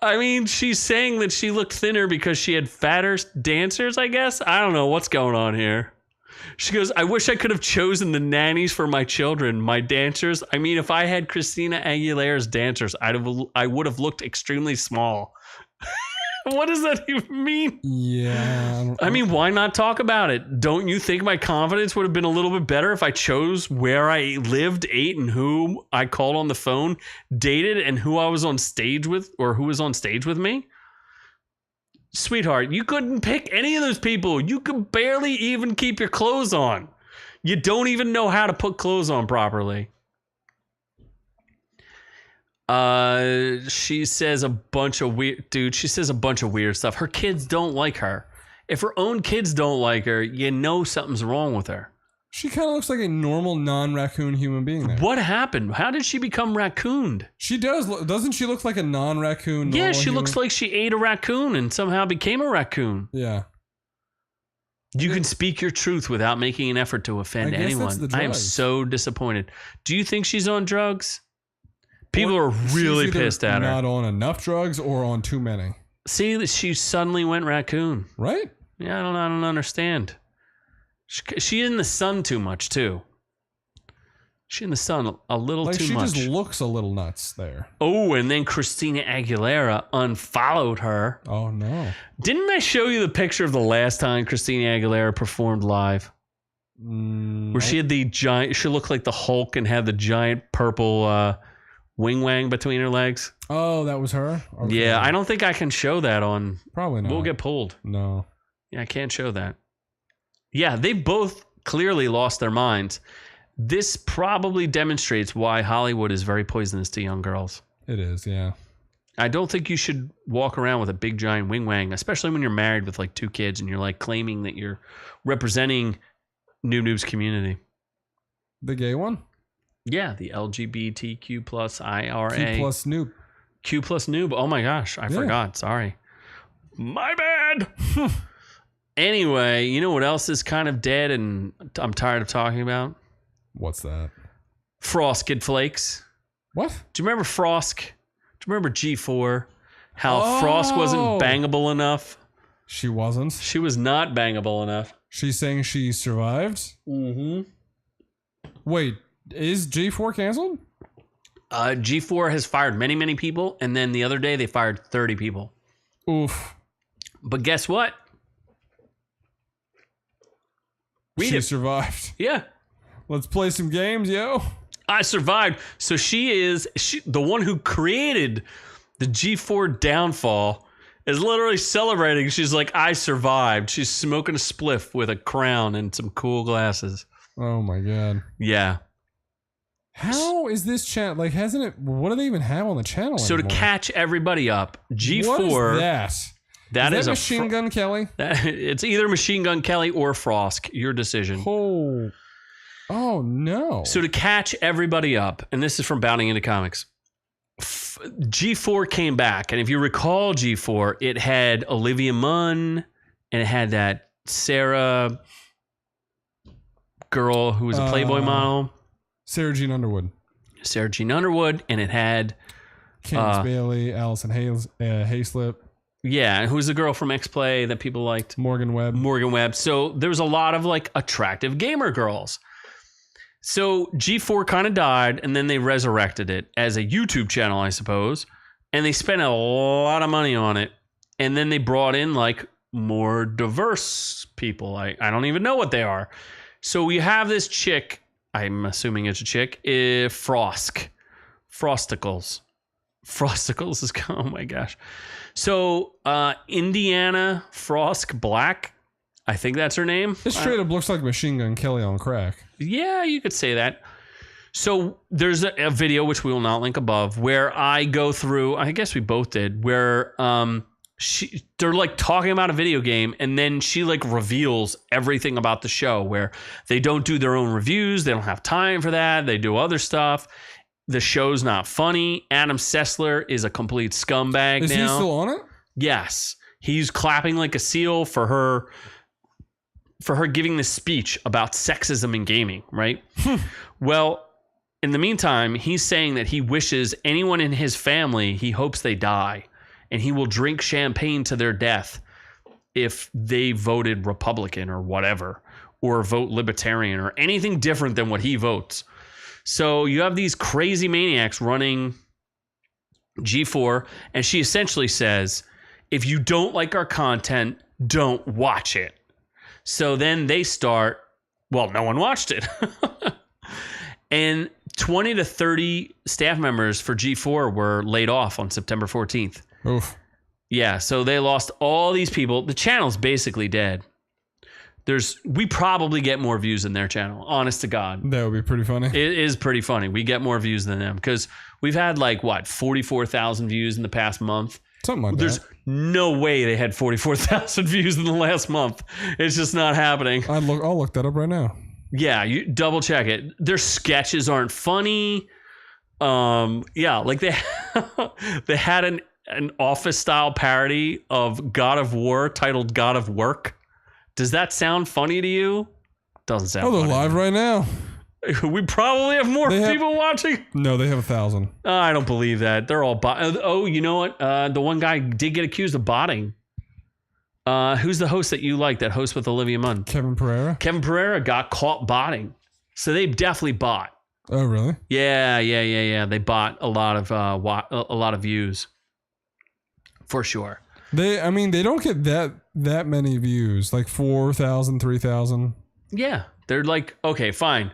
I mean, she's saying that she looked thinner because she had fatter dancers, I guess. I don't know what's going on here. She goes, I wish I could have chosen the nannies for my children, my dancers. I mean, if I had Christina Aguilera's dancers, I would have looked extremely small. What does that even mean? Yeah. I mean, why not talk about it? Don't you think my confidence would have been a little bit better if I chose where I lived, ate, and who I called on the phone, dated, and who I was on stage with, or who was on stage with me? Sweetheart, you couldn't pick any of those people. You could barely even keep your clothes on. You don't even know how to put clothes on properly. She says a bunch of weird stuff. Her kids don't like her. If her own kids don't like her, you know something's wrong with her. She kind of looks like a normal non-raccoon human being there. What happened? How did she become raccooned? She does. Doesn't she look like a non-raccoon? Yeah, she looks like she ate a raccoon and somehow became a raccoon. Yeah. You can speak your truth without making an effort to offend anyone. I am so disappointed. Do you think she's on drugs? People are really pissed at her. Not on enough drugs or on too many. See, she suddenly went raccoon. Right? Yeah, I don't understand. She's in the sun too much too. She's in the sun a little too much. She just looks a little nuts there. Oh, and then Christina Aguilera unfollowed her. Oh no! Didn't I show you the picture of the last time Christina Aguilera performed live? Where she had the giant. She looked like the Hulk and had the giant purple wing wang between her legs. Oh, that was her? Okay. Yeah, I don't think I can show that on. Probably not. We'll get pulled. No. Yeah, I can't show that. Yeah, they both clearly lost their minds. This probably demonstrates why Hollywood is very poisonous to young girls. It is, yeah. I don't think you should walk around with a big giant wing wang, especially when you're married with like 2 kids and you're like claiming that you're representing Noob Noob's community. The gay one? Yeah, the LGBTQ plus IRA. Q plus Noob. Q plus Noob. Oh my gosh, I forgot. Sorry. My bad. Anyway, you know what else is kind of dead and I'm tired of talking about? What's that? Frost Kid Flakes. What? Do you remember Frost? Do you remember G4? How Frost wasn't bangable enough? She wasn't? She was not bangable enough. She's saying she survived? Mm-hmm. Wait, is G4 canceled? G4 has fired many, many people, and then the other day they fired 30 people. Oof. But guess what? She survived. Yeah. Let's play some games, yo. I survived. So she the one who created the G4 downfall is literally celebrating. She's like, I survived. She's smoking a spliff with a crown and some cool glasses. Oh my God. Yeah. How is this channel? Like, hasn't it? What do they even have on the channel So anymore? to catch everybody up, G4. What is that? That is Machine Gun Kelly? It's either Machine Gun Kelly or Frost. Your decision. Oh no. So to catch everybody up, and this is from Bounding Into Comics, G4 came back. And if you recall G4, it had Olivia Munn and it had that Sarah girl who was a Playboy model. Sarah Jean Underwood. And it had Candice Bailey, Allison Hayslip. Yeah, and who's the girl from X-Play that people liked? Morgan Webb. So there was a lot of like attractive gamer girls. So G4 kind of died, and then they resurrected it as a YouTube channel, I suppose. And they spent a lot of money on it. And then they brought in like more diverse people. I don't even know what they are. So we have this chick, I'm assuming it's a chick, Frosticles. Frosticles is, oh my gosh. So Indiana Frost Black, I think that's her name. It straight up looks like Machine Gun Kelly on crack. Yeah, you could say that. So there's a video, which we will not link above, where I go through, I guess we both did, where they're like talking about a video game, and then she like reveals everything about the show, where they don't do their own reviews. They don't have time for that. They do other stuff. The show's not funny. Adam Sessler is a complete scumbag now. Is he still on it? Yes. He's clapping like a seal for her giving this speech about sexism in gaming, right? Well, in the meantime, he's saying that he wishes anyone in his family, he hopes they die, and he will drink champagne to their death if they voted Republican or whatever, or vote Libertarian or anything different than what he votes. So you have these crazy maniacs running G4, and she essentially says, if you don't like our content, don't watch it. So then they start, well, no one watched it. And 20 to 30 staff members for G4 were laid off on September 14th. Oof. Yeah, so they lost all these people. The channel's basically dead. We probably get more views than their channel, honest to God. That would be pretty funny. It is pretty funny. We get more views than them because we've had 44,000 views in the past month. Something like that. There's no way they had 44,000 views in the last month. It's just not happening. I'll look that up right now. Yeah, you double check it. Their sketches aren't funny. Like they had an office style parody of God of War titled God of Work. Does that sound funny to you? Doesn't sound funny. Oh, they're live right now. We probably have more people watching. No, they have 1,000. I don't believe that. They're all oh, you know what? The one guy did get accused of botting. Who's the host that you like? That host with Olivia Munn? Kevin Pereira? Kevin Pereira got caught botting. So they definitely bought. Oh, really? Yeah. They bought a lot of views. For sure. They don't get that many views. Like 4,000, 3,000. Yeah. They're like, okay, fine.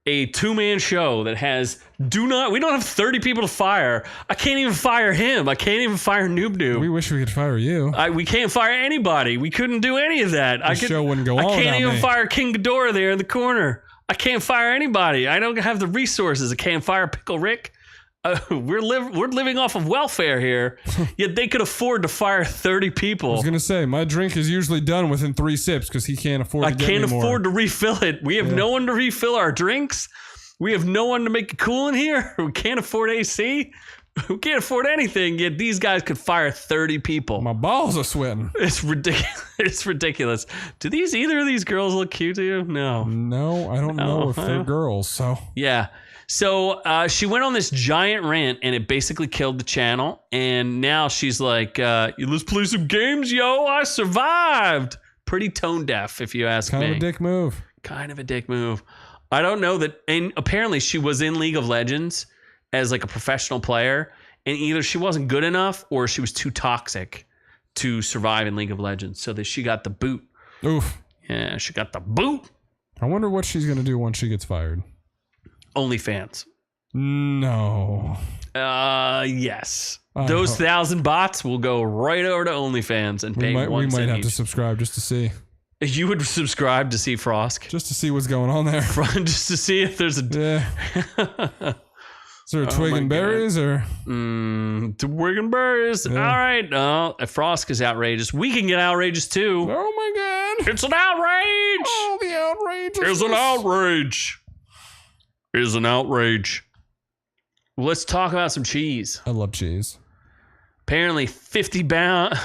A 2-man show that has we don't have 30 people to fire. I can't even fire him. I can't even fire Noob Noob. We wish we could fire you. We can't fire anybody. We couldn't do any of that. The show wouldn't go on. I can't even fire King Ghidorah there in the corner. I can't fire anybody. I don't have the resources. I can't fire Pickle Rick. We're living off of welfare here. Yet they could afford to fire 30 people. I was gonna say my drink is usually done within 3 sips because he can't afford. I can't afford to refill it. We have no one to refill our drinks. We have no one to make it cool in here. We can't afford AC. We can't afford anything. Yet these guys could fire 30 people. My balls are sweating. It's ridiculous. It's ridiculous. Do either of these girls look cute to you? No. No, I don't know if they're girls. So yeah. So she went on this giant rant, and it basically killed the channel. And now she's like, let's play some games, yo. I survived. Pretty tone deaf, if you ask me. Kind of a dick move. Kind of a dick move. I don't know that. And apparently she was in League of Legends as like a professional player. And either she wasn't good enough or she was too toxic to survive in League of Legends. So that she got the boot. Oof. Yeah, she got the boot. I wonder what she's going to do once she gets fired. OnlyFans. No. Yes. Those 1,000 bots will go right over to OnlyFans and pay we might have to subscribe just to see. You would subscribe to see Frosk? Just to see what's going on there. Just to see if there's a... Yeah. Is there a twig and berries or... Twig and berries. Yeah. All right. If Frosk is outrageous, we can get outrageous too. Oh my God. It's an outrage. Oh, the outrage. It's an outrage. Is an outrage. Let's talk about some cheese. I love cheese. Apparently 50 pounds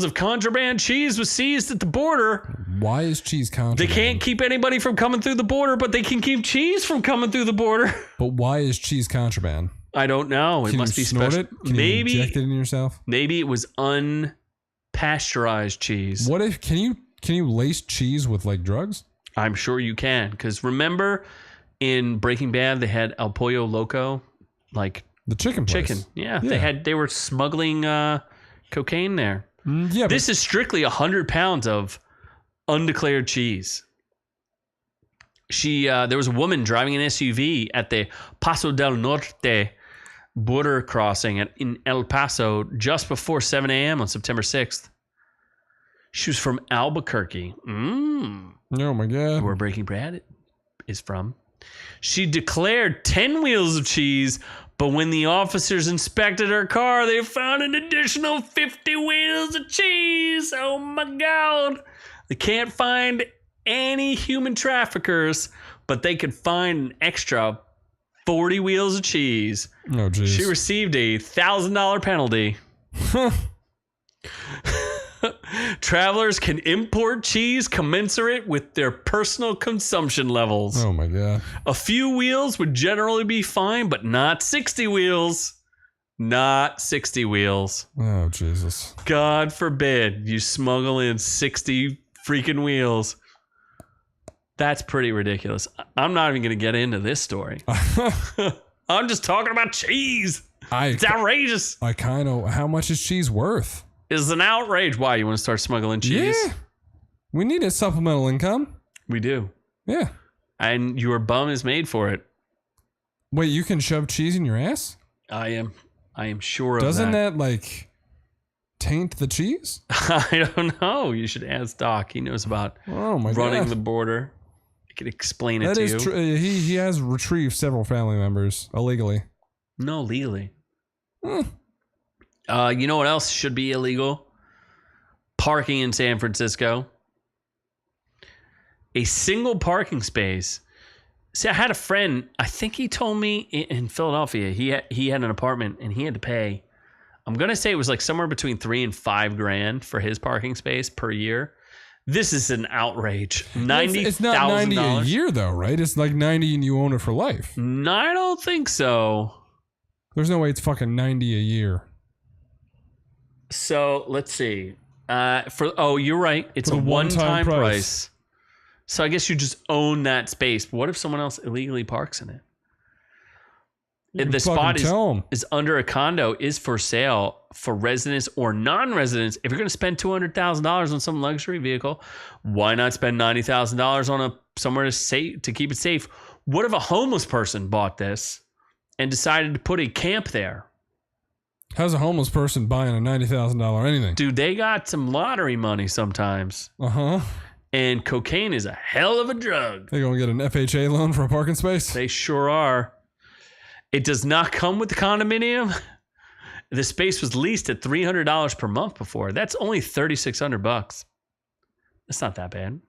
of contraband cheese was seized at the border. Why is cheese contraband? They can't keep anybody from coming through the border, but they can keep cheese from coming through the border. But why is cheese contraband? I don't know. It must be special. It? Can you inject it in yourself? Maybe it was unpasteurized cheese. What if can you lace cheese with like drugs? I'm sure you can, because remember in Breaking Bad they had El Pollo Loco, like the chicken place. Yeah. They were smuggling cocaine there. Yeah, this is strictly 100 pounds of undeclared cheese. There was a woman driving an SUV at the Paso del Norte border crossing in El Paso just before 7 a.m. on September 6th. She was from Albuquerque. Oh my God. Where Breaking Bad is from. She declared 10 wheels of cheese, but when the officers inspected her car, they found an additional 50 wheels of cheese. Oh my God. They can't find any human traffickers, but they could find an extra 40 wheels of cheese. Oh, geez. She received a $1,000 penalty. Travelers can import cheese commensurate with their personal consumption levels. Oh my God. A few wheels would generally be fine, but not 60 wheels. Not 60 wheels. Oh, Jesus. God forbid you smuggle in 60 freaking wheels. That's pretty ridiculous. I'm not even going to get into this story. I'm just talking about cheese. It's outrageous. How much is cheese worth? Is an outrage. Why? You want to start smuggling cheese? Yeah. We need a supplemental income. We do. Yeah. And your bum is made for it. Wait, you can shove cheese in your ass? I am sure of that. Doesn't that like taint the cheese? I don't know. You should ask Doc. He knows about running the border. He could explain it to you. That is true. He has retrieved several family members illegally. No, legally. You know what else should be illegal? Parking in San Francisco. a single parking space. See, I had a friend, I think he told me in Philadelphia, he had an apartment and he had to pay, I'm going to say it was like somewhere between $3,000 and $5,000 for his parking space per year. This is an outrage. $90,000. It's not 90 a year though, right? It's like 90 and you own it for life. No, I don't think so. There's no way it's fucking 90 a year. So let's see. You're right. It's a one-time price. So I guess you just own that space. But what if someone else illegally parks in it? The spot is under a condo, is for sale for residents or non-residents. If you're going to spend $200,000 on some luxury vehicle, why not spend $90,000 on somewhere to keep it safe? What if a homeless person bought this and decided to put a camp there? How's a homeless person buying a $90,000 anything? Dude, they got some lottery money sometimes. Uh-huh. And cocaine is a hell of a drug. They gonna get an FHA loan for a parking space? They sure are. It does not come with the condominium. The space was leased at $300 per month before. That's only $3,600. That's not that bad.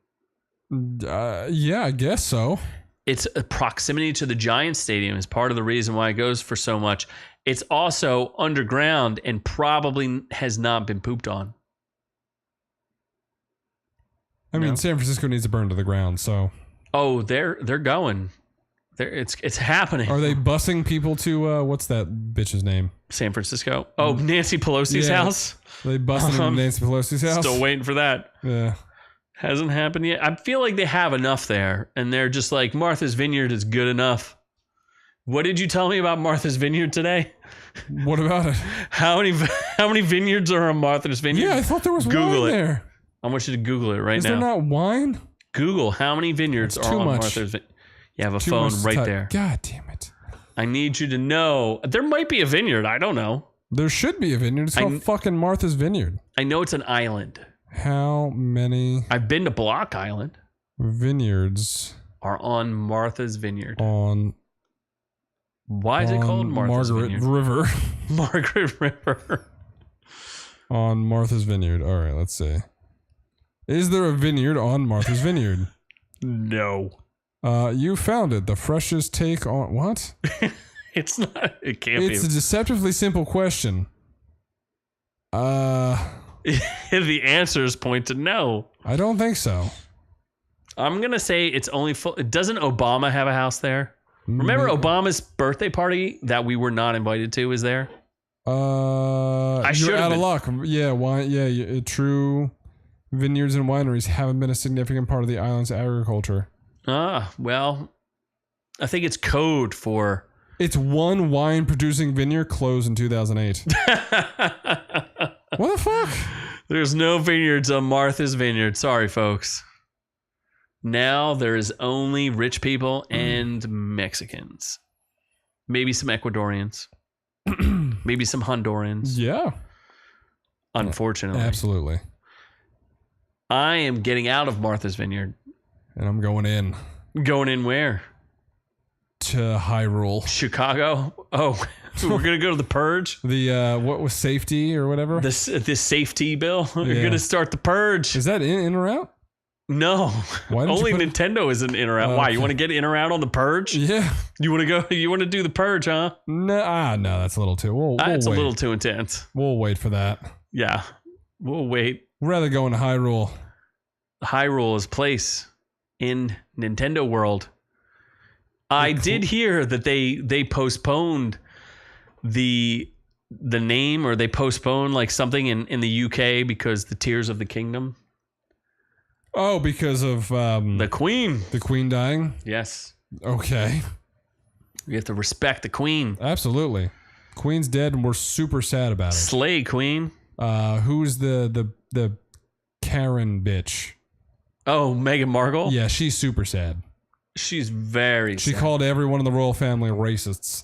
Yeah, I guess so. Its proximity to the Giants Stadium is part of the reason why it goes for so much. It's also underground and probably has not been pooped on. I mean, San Francisco needs to burn to the ground, so. Oh, they're going. It's happening. Are they busing people to what's that bitch's name? San Francisco. Oh, Nancy Pelosi's house. Are they busing into Nancy Pelosi's house? Still waiting for that. Yeah. Hasn't happened yet. I feel like they have enough there, and they're just like, Martha's Vineyard is good enough. What did you tell me about Martha's Vineyard today? What about it? How many vineyards are on Martha's Vineyard? Yeah, I thought there was Google wine it. there. I want you to Google it right now. Is there not wine? Google how many vineyards are on Martha's Vineyard. You have a phone right there. God damn it. I need you to know. There might be a vineyard. I don't know. There should be a vineyard. It's called fucking Martha's Vineyard. I know it's an island. How many... I've been to Block Island. Vineyards... are on Martha's Vineyard. On... Why is it called Martha's Vineyard? River. Margaret River. On Martha's Vineyard. All right, let's see. Is there a vineyard on Martha's Vineyard? No. You found it. The freshest take on... What? It's not. It can't be. It's a deceptively simple question. The answers point to no. I don't think so. I'm going to say it's only full. Doesn't Obama have a house there? Remember Obama's birthday party that we were not invited to was there? You're out of luck. Yeah, wine. Yeah, true. Vineyards and wineries haven't been a significant part of the island's agriculture. Well, I think it's code for... It's one wine-producing vineyard closed in 2008. What the fuck? There's no vineyards on Martha's Vineyard. Sorry, folks. Now there is only rich people and Mexicans. Maybe some Ecuadorians. Maybe some Hondurans. Yeah. Unfortunately. Absolutely. I am getting out of Martha's Vineyard. And I'm going in. Going in where? To Hyrule. Chicago? Oh, we're going to go to the Purge? The, what was safety or whatever? The safety bill? You're going to start the Purge. Is that in or out? No. Only Nintendo is in or out. Why? You want to get in or out on the Purge? Yeah. You want to go? You want to do the Purge, huh? No, that's a little too. We'll it's wait. A little too intense. We'll wait for that. Yeah. We'll wait. We'd rather go into Hyrule. Hyrule is place in Nintendo World. I did hear that they postponed the name, or they postponed like something in the UK because the Tears of the Kingdom. Oh, because of the Queen. The Queen dying? Yes. Okay. You have to respect the Queen. Absolutely. Queen's dead and we're super sad about it. Slay Queen. Who's the Karen bitch? Oh, Meghan Markle? Yeah, she's super sad. She's very sad. She called everyone in the royal family racists.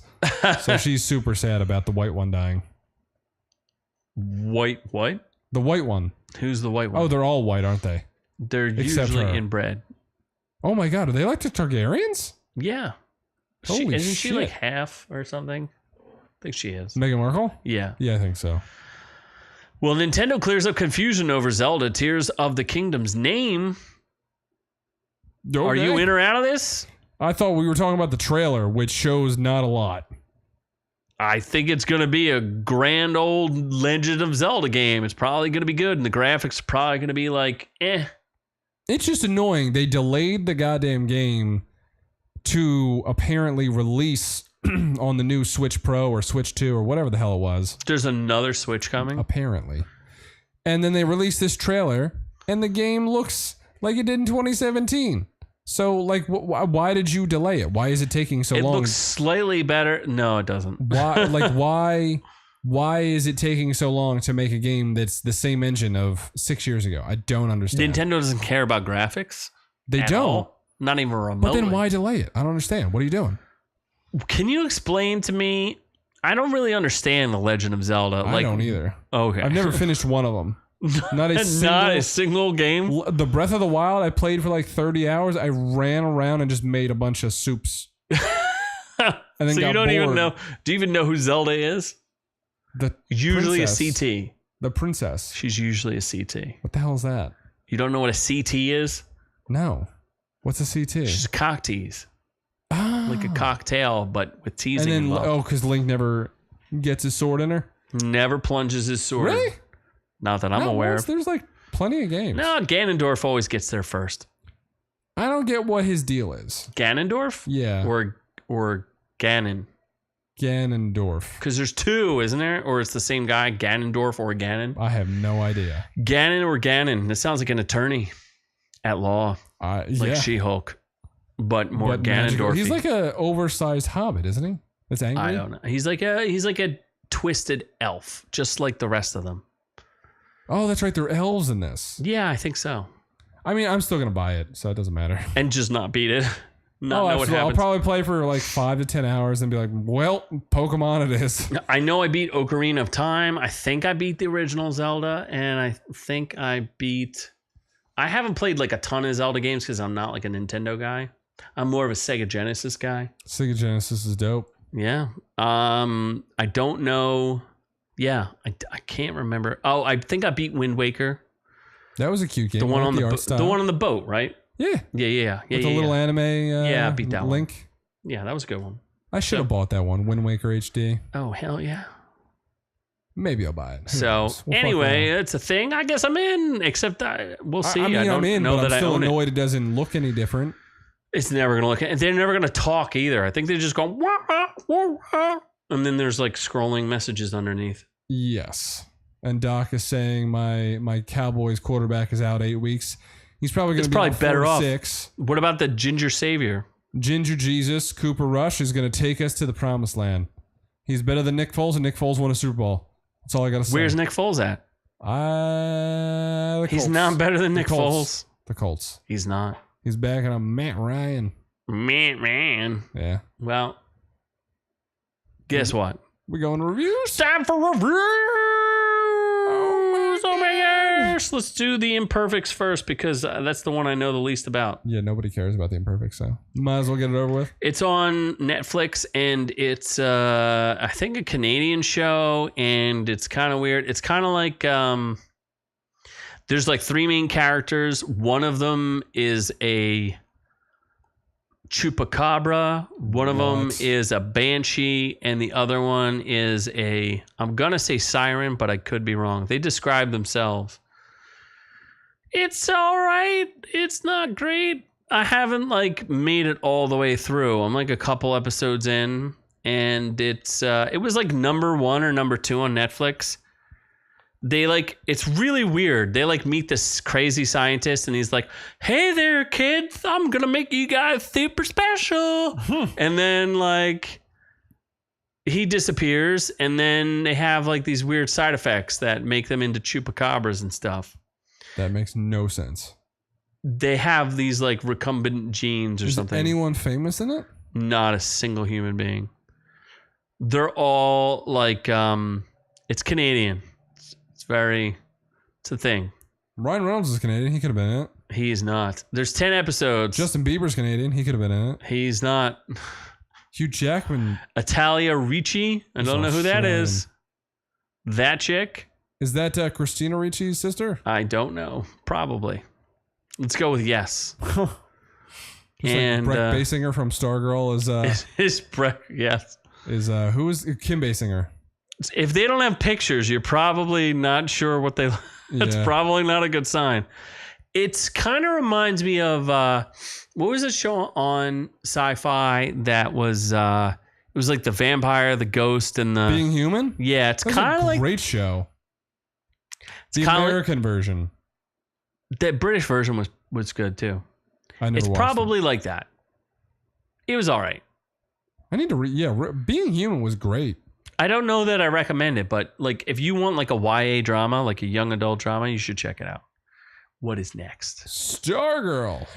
So she's super sad about the white one dying. White what? The white one. Who's the white one? Oh, they're all white, aren't they? They're usually inbred. Oh my god, are they like the Targaryens? Yeah. Holy isn't shit. she like half or something? I think she is. Meghan Markle? Yeah. Yeah, I think so. Well, Nintendo clears up confusion over Zelda Tears of the Kingdom's name. Are you in or out of this? I thought we were talking about the trailer, which shows not a lot. I think it's going to be a grand old Legend of Zelda game. It's probably going to be good, and the graphics are probably going to be like, eh. It's just annoying. They delayed the goddamn game to apparently release on the new Switch Pro or Switch 2 or whatever the hell it was. There's another Switch coming? Apparently. And then they released this trailer, and the game looks like it did in 2017. So, like, why did you delay it? Why is it taking so long? It looks slightly better. No, it doesn't. Why is it taking so long to make a game that's the same engine of 6 years ago? I don't understand. Nintendo doesn't care about graphics. They don't. All. Not even remotely. But then why delay it? I don't understand. What are you doing? Can you explain to me? I don't really understand The Legend of Zelda. I don't either. Okay. I've never finished one of them. Not a single game. The Breath of the Wild, I played for like 30 hours. I ran around and just made a bunch of soups. And then so got you don't bored. even know. Do you even know who Zelda is? Usually princess. a CT. The princess. She's usually a CT. What the hell is that? You don't know what a CT is? No. What's a CT? She's a cock tease. Ah. Like a cocktail, but with teasing And then, involved. because Link never gets his sword in her? Never plunges his sword. Really? Not that I'm aware of. There's like plenty of games. No, Ganondorf always gets there first. I don't get what his deal is. Ganondorf? Yeah. Or Ganon? Ganondorf. Because there's two, isn't there? Or it's the same guy, Ganondorf or Ganon? I have no idea. Ganon or Ganon. That sounds like an attorney at law. Like yeah. She-Hulk. But more Ganondorf. He's like a oversized hobbit, isn't he? That's angry. I don't know. He's like a twisted elf, just like the rest of them. Oh, that's right. They're elves in this. Yeah, I think so. I mean, I'm still gonna buy it, so it doesn't matter. And just not beat it. Not know what happens. I'll probably play for like 5 to 10 hours and be like, well, Pokemon it is. I know I beat Ocarina of Time. I think I beat the original Zelda, and I think I haven't played like a ton of Zelda games because I'm not like a Nintendo guy. I'm more of a Sega Genesis guy. Sega Genesis is dope. Yeah. I don't know. Yeah, I can't remember. Oh, I think I beat Wind Waker. That was a cute game. The one on the one on the boat, right? Yeah. Yeah. With the little anime. I beat that Link. One. Yeah, that was a good one. I should have bought that one, Wind Waker HD. Oh hell yeah. Maybe I'll buy it. So anyway, it's a thing. I guess I'm in. Except we'll see. I mean, don't I'm in, know but that I'm still I own annoyed it doesn't look any different. It's never gonna look. And they're never gonna talk either. I think they just go wah, wah, wah, and then there's like scrolling messages underneath. Yes. And Doc is saying my Cowboys quarterback is out 8 weeks. He's probably going to be probably better off. 6. What about the Ginger Savior? Ginger Jesus, Cooper Rush is going to take us to the promised land. He's better than Nick Foles, and Nick Foles won a Super Bowl. That's all I got to say. Where's Nick Foles at? He's not better than Nick Foles. The Colts. He's not. He's back on Matt Ryan. Man. Yeah. Well, guess what? We're going to reviews. Time for reviews. Oh my gosh. Let's do the Imperfects first because that's the one I know the least about. Yeah, nobody cares about the Imperfects, so might as well get it over with. It's on Netflix and it's I think a Canadian show and it's kind of weird. It's kind of like there's like 3 main characters. One of them is a chupacabra, one of them is a banshee, and the other one is I'm gonna say siren, but I could be wrong. They describe themselves. It's all right. It's not great. I haven't like made it all the way through. I'm like a couple episodes in, and it was like number 1 or number 2 on Netflix. It's really weird. They like meet this crazy scientist and he's like, hey there, kids, I'm going to make you guys super special. And then like he disappears and then they have like these weird side effects that make them into chupacabras and stuff. That makes no sense. They have these like recombinant genes or something. Is anyone famous in it? Not a single human being. They're all like, it's Canadian. It's a thing. Ryan Reynolds is Canadian. He could have been in it. He is not. There's 10 episodes. Justin Bieber's Canadian. He could have been in it. He's not. Hugh Jackman. Italia Ricci. I don't know who that is. That chick. Is that Christina Ricci's sister? I don't know. Probably. Let's go with yes. And Breck Basinger from Stargirl is Breck. Yes. Who is Kim Basinger? If they don't have pictures, you're probably not sure what they. That's probably not a good sign. It's kind of reminds me of what was the show on Sci-Fi that was it was like the vampire, the ghost, and the Being Human. Yeah, it's kind of like great show. It's the American version. The British version was good too. It's probably like that. It was all right. I need to Being Human was great. I don't know that I recommend it, but like if you want like a YA drama, like a young adult drama, you should check it out. What is next? Stargirl.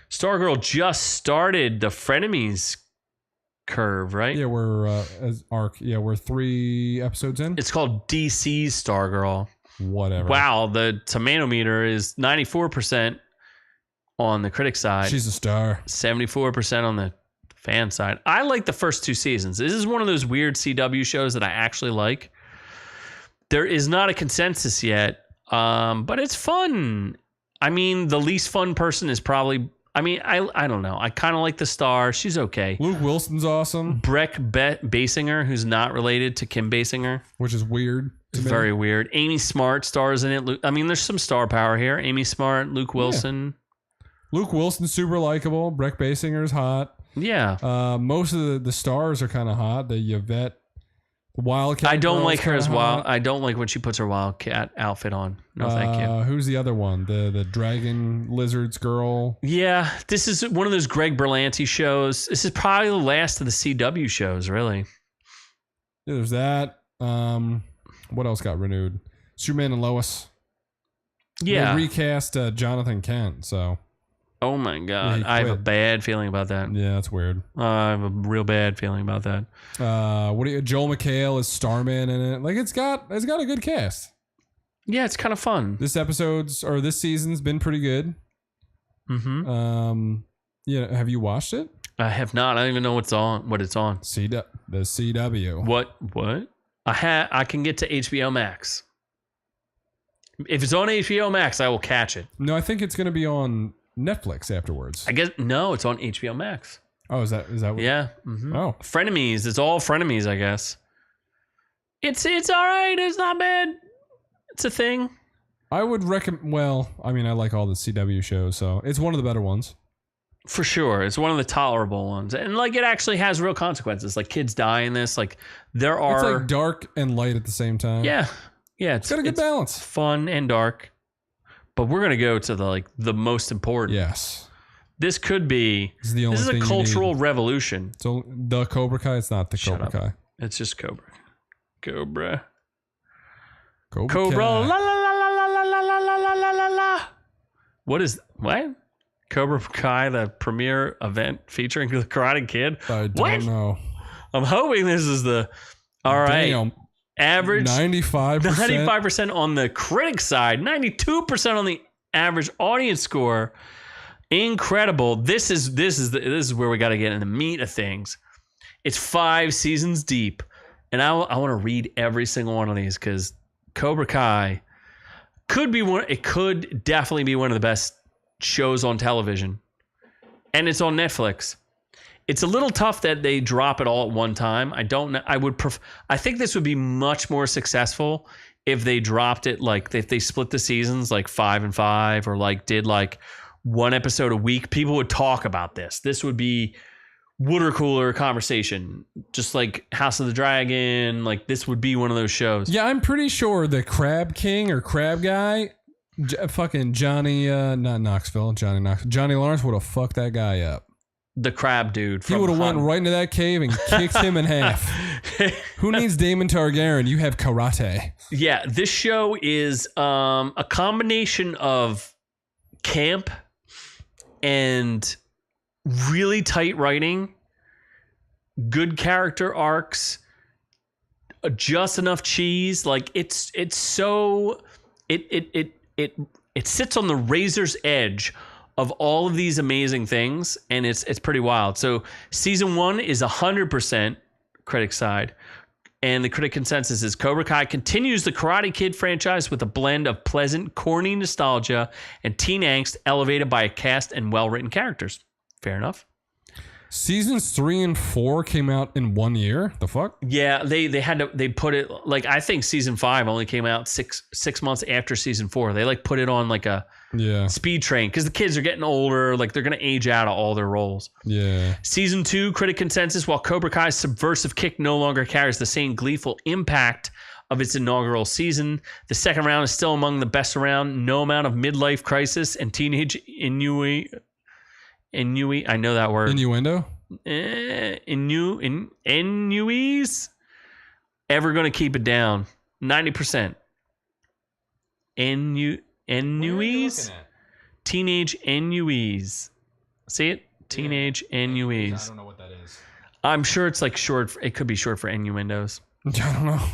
Stargirl just started the frenemies curve, right? Yeah, we're 3 episodes in. It's called DC's Stargirl. Whatever. Wow, the tomato meter is 94% on the critic side. She's a star. 74% on the fan side. I like the first 2 seasons. This is one of those weird CW shows that I actually like. There is not a consensus yet, but it's fun. I mean, the least fun person is probably... I don't know. I kind of like the star. She's okay. Luke Wilson's awesome. Breck Basinger, who's not related to Kim Basinger. Which is weird. It's very weird. Amy Smart stars in it. There's some star power here. Amy Smart, Luke Wilson. Yeah. Luke Wilson's super likable. Breck Basinger's hot. Yeah. Most of the stars are kind of hot. The Yvette Wildcat. I don't like her as wild. I don't like when she puts her Wildcat outfit on. No, thank you. Who's the other one? The dragon lizards girl. Yeah, this is one of those Greg Berlanti shows. This is probably the last of the CW shows, really. Yeah, there's that. What else got renewed? Superman and Lois. Yeah. They recast Jonathan Kent. So. Oh my God, I have a bad feeling about that. Yeah, that's weird. I have a real bad feeling about that. Joel McHale is Starman in it. Like it's got a good cast. Yeah, it's kind of fun. This season's been pretty good. Mm-hmm. Yeah, have you watched it? I have not. I don't even know what it's on. The CW. What? I can get to HBO Max. If it's on HBO Max, I will catch it. No, I think it's going to be on Netflix afterwards. I guess no, it's on HBO Max. Oh, is that what? Yeah. Mm-hmm. Oh, Frenemies. It's all frenemies, I guess. It's all right. It's not bad. It's a thing. I would recommend. Well, I like all the CW shows, so it's one of the better ones. For sure, it's one of the tolerable ones, and like it actually has real consequences. Like kids die in this. Like there are. It's like dark and light at the same time. Yeah. It's got a good balance. Fun and dark. But we're gonna go to the most important. Yes. This could be. This is a cultural revolution. So the Cobra Kai. It's not the Cobra Kai. It's just Cobra. Cobra. Kai. La la la la la la la la la la la. What? Cobra Kai, the premiere event featuring the Karate Kid. I don't know. I'm hoping this is the. All right. Damn. Average 95% on the critic side, 92% on the average audience score. Incredible. This is where we got to get in the meat of things. It's 5 seasons deep, and I want to read every single one of these because Cobra Kai could be one. It could definitely be one of the best shows on television, and it's on Netflix. It's a little tough that they drop it all at one time. I don't know. I think this would be much more successful if they dropped it, like if they split the seasons like 5 and 5, or like did like one episode a week. People would talk about this. This would be water cooler conversation, just like House of the Dragon. Like this would be one of those shows. Yeah, I'm pretty sure the Crab King or Crab Guy, fucking Johnny, not Knoxville, Johnny Lawrence would have fucked that guy up. The crab dude. He would have went right into that cave and kicked him in half. Who needs Damon Targaryen? You have karate. Yeah, this show is a combination of camp and really tight writing, good character arcs, just enough cheese. Like it sits on the razor's edge of all of these amazing things, and it's pretty wild. So season 1 is 100% critic side, and the critic consensus is Cobra Kai continues the Karate Kid franchise with a blend of pleasant, corny nostalgia and teen angst elevated by a cast and well-written characters. Fair enough. Seasons 3 and 4 came out in 1 year. The fuck? Yeah, they put it like, I think season 5 only came out six months after season 4. They like put it on like a speed train because the kids are getting older, like they're gonna age out of all their roles. Yeah. Season 2 critic consensus: while Cobra Kai's subversive kick no longer carries the same gleeful impact of its inaugural season, the second round is still among the best around. No amount of midlife crisis and teenage I know that word. Innuendo? Ennuis ever going to keep it down. 90%. Ennuis? Teenage ennuis. See it? Teenage ennuis. I don't know what that is. I'm sure it's like short. It could be short for innuendos. I don't know.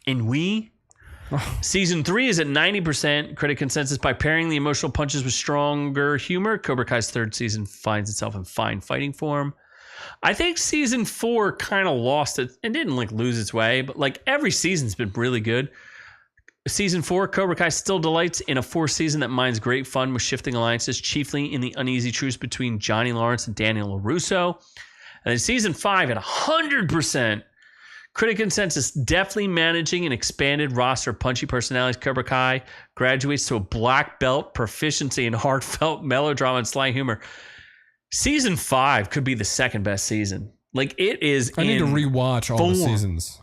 Ennui? Season 3 is at 90% critic consensus. By pairing the emotional punches with stronger humor, Cobra Kai's third season finds itself in fine fighting form. I think season 4 kind of lost it and didn't like lose its way, but like every season's been really good. Season 4, Cobra Kai still delights in a fourth season that mines great fun with shifting alliances, chiefly in the uneasy truce between Johnny Lawrence and Daniel LaRusso. And then season 5 at 100%. Critic consensus: deftly managing an expanded roster of punchy personalities, Cobra Kai graduates to a black belt proficiency in heartfelt melodrama and sly humor. Season 5 could be the second best season. Like it is. I need to rewatch all the seasons.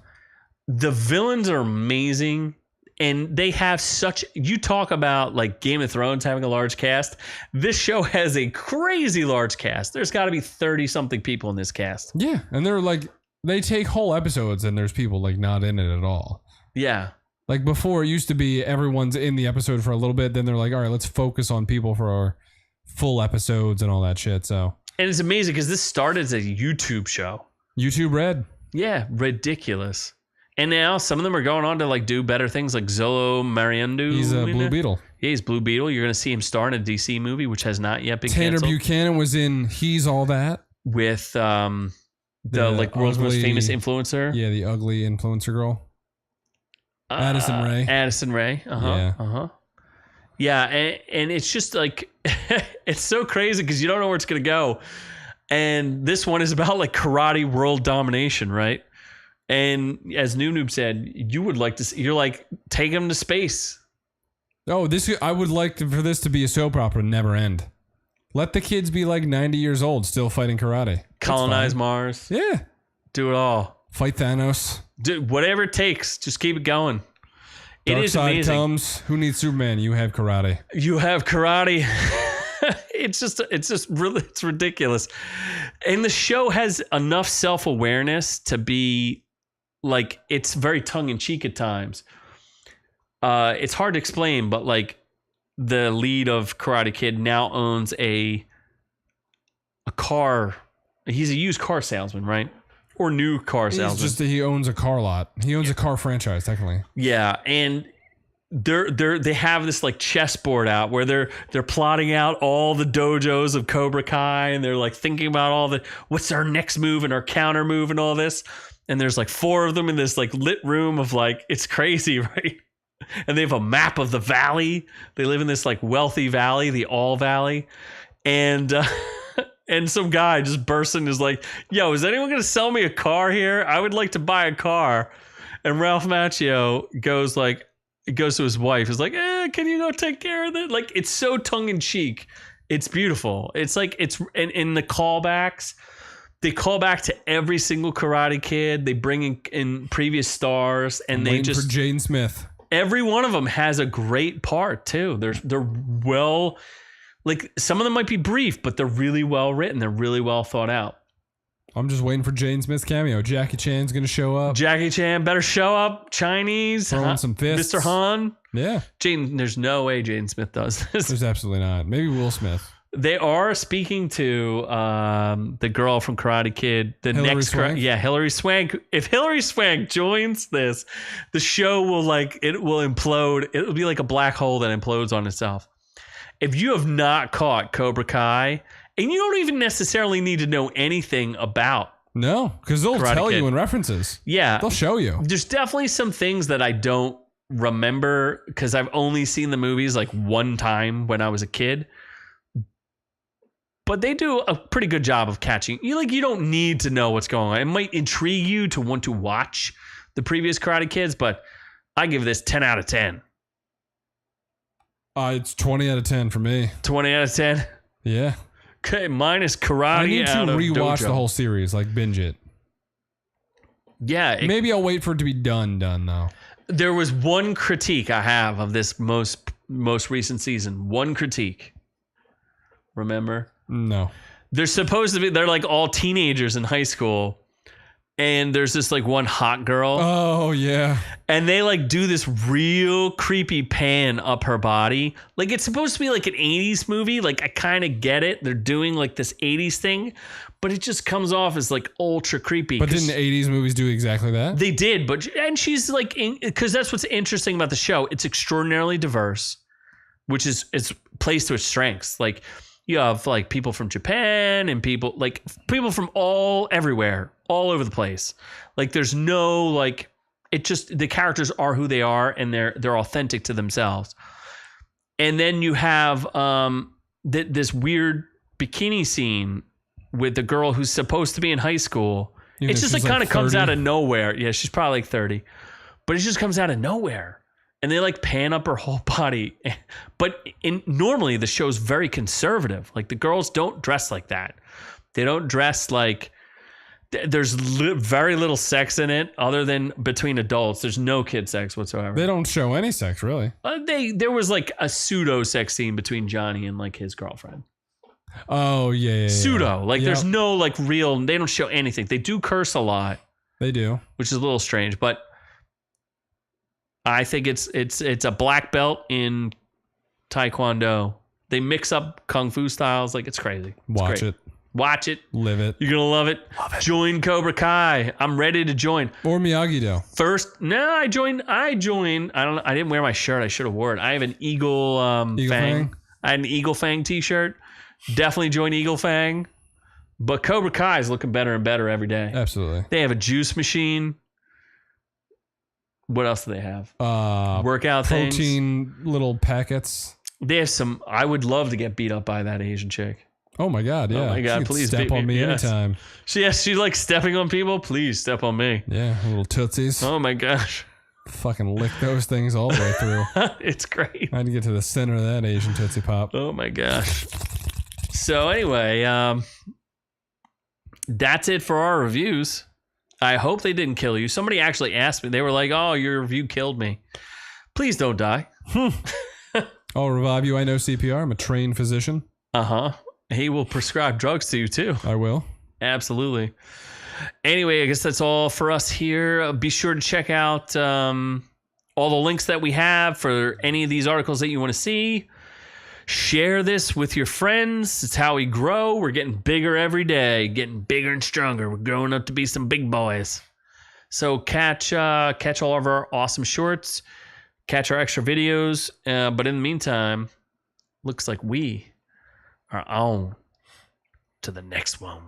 The villains are amazing, and they have such. You talk about like Game of Thrones having a large cast. This show has a crazy large cast. There's got to be 30 something people in this cast. Yeah, and they're like. They take whole episodes and there's people like not in it at all. Yeah. Like before, it used to be everyone's in the episode for a little bit. Then they're like, all right, let's focus on people for our full episodes and all that shit. So. And it's amazing because this started as a YouTube show. YouTube Red. Yeah, ridiculous. And now some of them are going on to like do better things, like Zolo Mariandu. He's a Blue Beetle. Yeah, he's Blue Beetle. You're going to see him star in a DC movie, which has not yet been Tanner canceled. Buchanan was in He's All That. With the like world's most famous influencer. Yeah, the ugly influencer girl. Addison Rae. Addison Rae. Yeah, and it's just like it's so crazy because you don't know where it's gonna go. And this one is about like karate world domination, right? And as Noob said, you would like to see, you're like, take him to space. Oh, I would like for this to be a soap opera, never end. Let the kids be like 90 years old, still fighting karate. Colonize Mars. Yeah. Do it all. Fight Thanos. Do whatever it takes. Just keep it going. It is amazing. Comes. Who needs Superman? You have karate. You have karate. It's just really, it's ridiculous. And the show has enough self-awareness to be like, it's very tongue-in-cheek at times. It's hard to explain, but like, the lead of Karate Kid now owns a car. He's a used car salesman, right? Or new car salesman. It's just that he owns a car lot. He owns a car franchise, technically. Yeah, and they have this like chessboard out where they're plotting out all the dojos of Cobra Kai, and they're like thinking about all the what's our next move and our counter move and all this. And there's like 4 of them in this like lit room of like, it's crazy, right? And they have a map of the valley. They live in this like wealthy valley, the All Valley. And some guy just bursts in and is like, yo, is anyone going to sell me a car here? I would like to buy a car. And Ralph Macchio goes to his wife. He's like, can you go take care of it? Like, it's so tongue in cheek. It's beautiful. It's like, it's in the callbacks. They call back to every single Karate Kid. They bring in previous stars, and they just for Jaden Smith. Every one of them has a great part too. They're well, like some of them might be brief, but they're really well written. They're really well thought out. I'm just waiting for Jaden Smith's cameo. Jackie Chan's gonna show up. Jackie Chan better show up. Chinese, throwing some fists. Mr. Han. Yeah. Jaden, there's no way Jaden Smith does this. There's absolutely not. Maybe Will Smith. They are speaking to the girl from Karate Kid. The Hilary next, Swank? Hilary Swank. If Hilary Swank joins this, the show will implode. It'll be like a black hole that implodes on itself. If you have not caught Cobra Kai, and you don't even necessarily need to know anything about. No, because they'll Karate tell Kid. you in references. Yeah, they'll show you. There's definitely some things that I don't remember because I've only seen the movies like one time when I was a kid. But they do a pretty good job of catching you. Like, you don't need to know what's going on. It might intrigue you to want to watch the previous Karate Kids, but I give this 10 out of 10. It's 20 out of 10 for me. 20 out of 10? Yeah. Okay, minus karate. I need to rewatch Dojo. the whole series, like binge it. Yeah. Maybe I'll wait for it to be done though. There was one critique I have of this most recent season. One critique. Remember? No. They're supposed to be, they're like all teenagers in high school. And there's this like one hot girl. Oh, yeah. And they like do this real creepy pan up her body. Like, it's supposed to be like an 80s movie. Like, I kind of get it. They're doing like this 80s thing, but it just comes off as like ultra creepy. But didn't the 80s movies do exactly that? They did, and she's like, because that's what's interesting about the show. It's extraordinarily diverse, which is, it's plays to its strengths. Like, you have like people from Japan and people from everywhere, all over the place. Like, there's no like, it just, the characters are who they are, and they're authentic to themselves. And then you have this weird bikini scene with the girl who's supposed to be in high school. It's just like kind of comes out of nowhere. Yeah, she's probably like 30, but it just comes out of nowhere. And they like pan up her whole body. But normally the show's very conservative. Like, the girls don't dress like that. They don't dress like, there's very little sex in it other than between adults. There's no kid sex whatsoever. They don't show any sex, really. There was like a pseudo sex scene between Johnny and like his girlfriend. Oh, yeah. Pseudo. Like, there's no like real, they don't show anything. They do curse a lot. They do. Which is a little strange, but I think it's a black belt in Taekwondo. They mix up Kung Fu styles. Like, it's crazy. Watch it. Watch it. Live it. You're going to love it. Join Cobra Kai. I'm ready to join. Or Miyagi-Do. I joined. I didn't wear my shirt. I should have worn it. I have an Eagle Fang. I had an Eagle Fang t-shirt. Definitely join Eagle Fang. But Cobra Kai is looking better and better every day. Absolutely. They have a juice machine. What else do they have? Workout protein things. Little packets. They have some. I would love to get beat up by that Asian chick. Oh my God! Yeah. Oh my God! Please step on me anytime. She likes stepping on people. Please step on me. Yeah, little tootsies. Oh my gosh! Fucking lick those things all the way through. It's great. I had to get to the center of that Asian tootsie pop. Oh my gosh! So anyway, that's it for our reviews. I hope they didn't kill you. Somebody actually asked me. They were like, "Oh, your review killed me." Please don't die. I'll revive you. I know CPR. I'm a trained physician. He will prescribe drugs to you too. I will. Absolutely. Anyway, I guess that's all for us here. Be sure to check out all the links that we have for any of these articles that you want to see. Share this with your friends. It's how we grow. We're getting bigger every day, getting bigger and stronger. We're growing up to be some big boys. So catch all of our awesome shorts, catch our extra videos. But in the meantime, looks like we are on to the next one.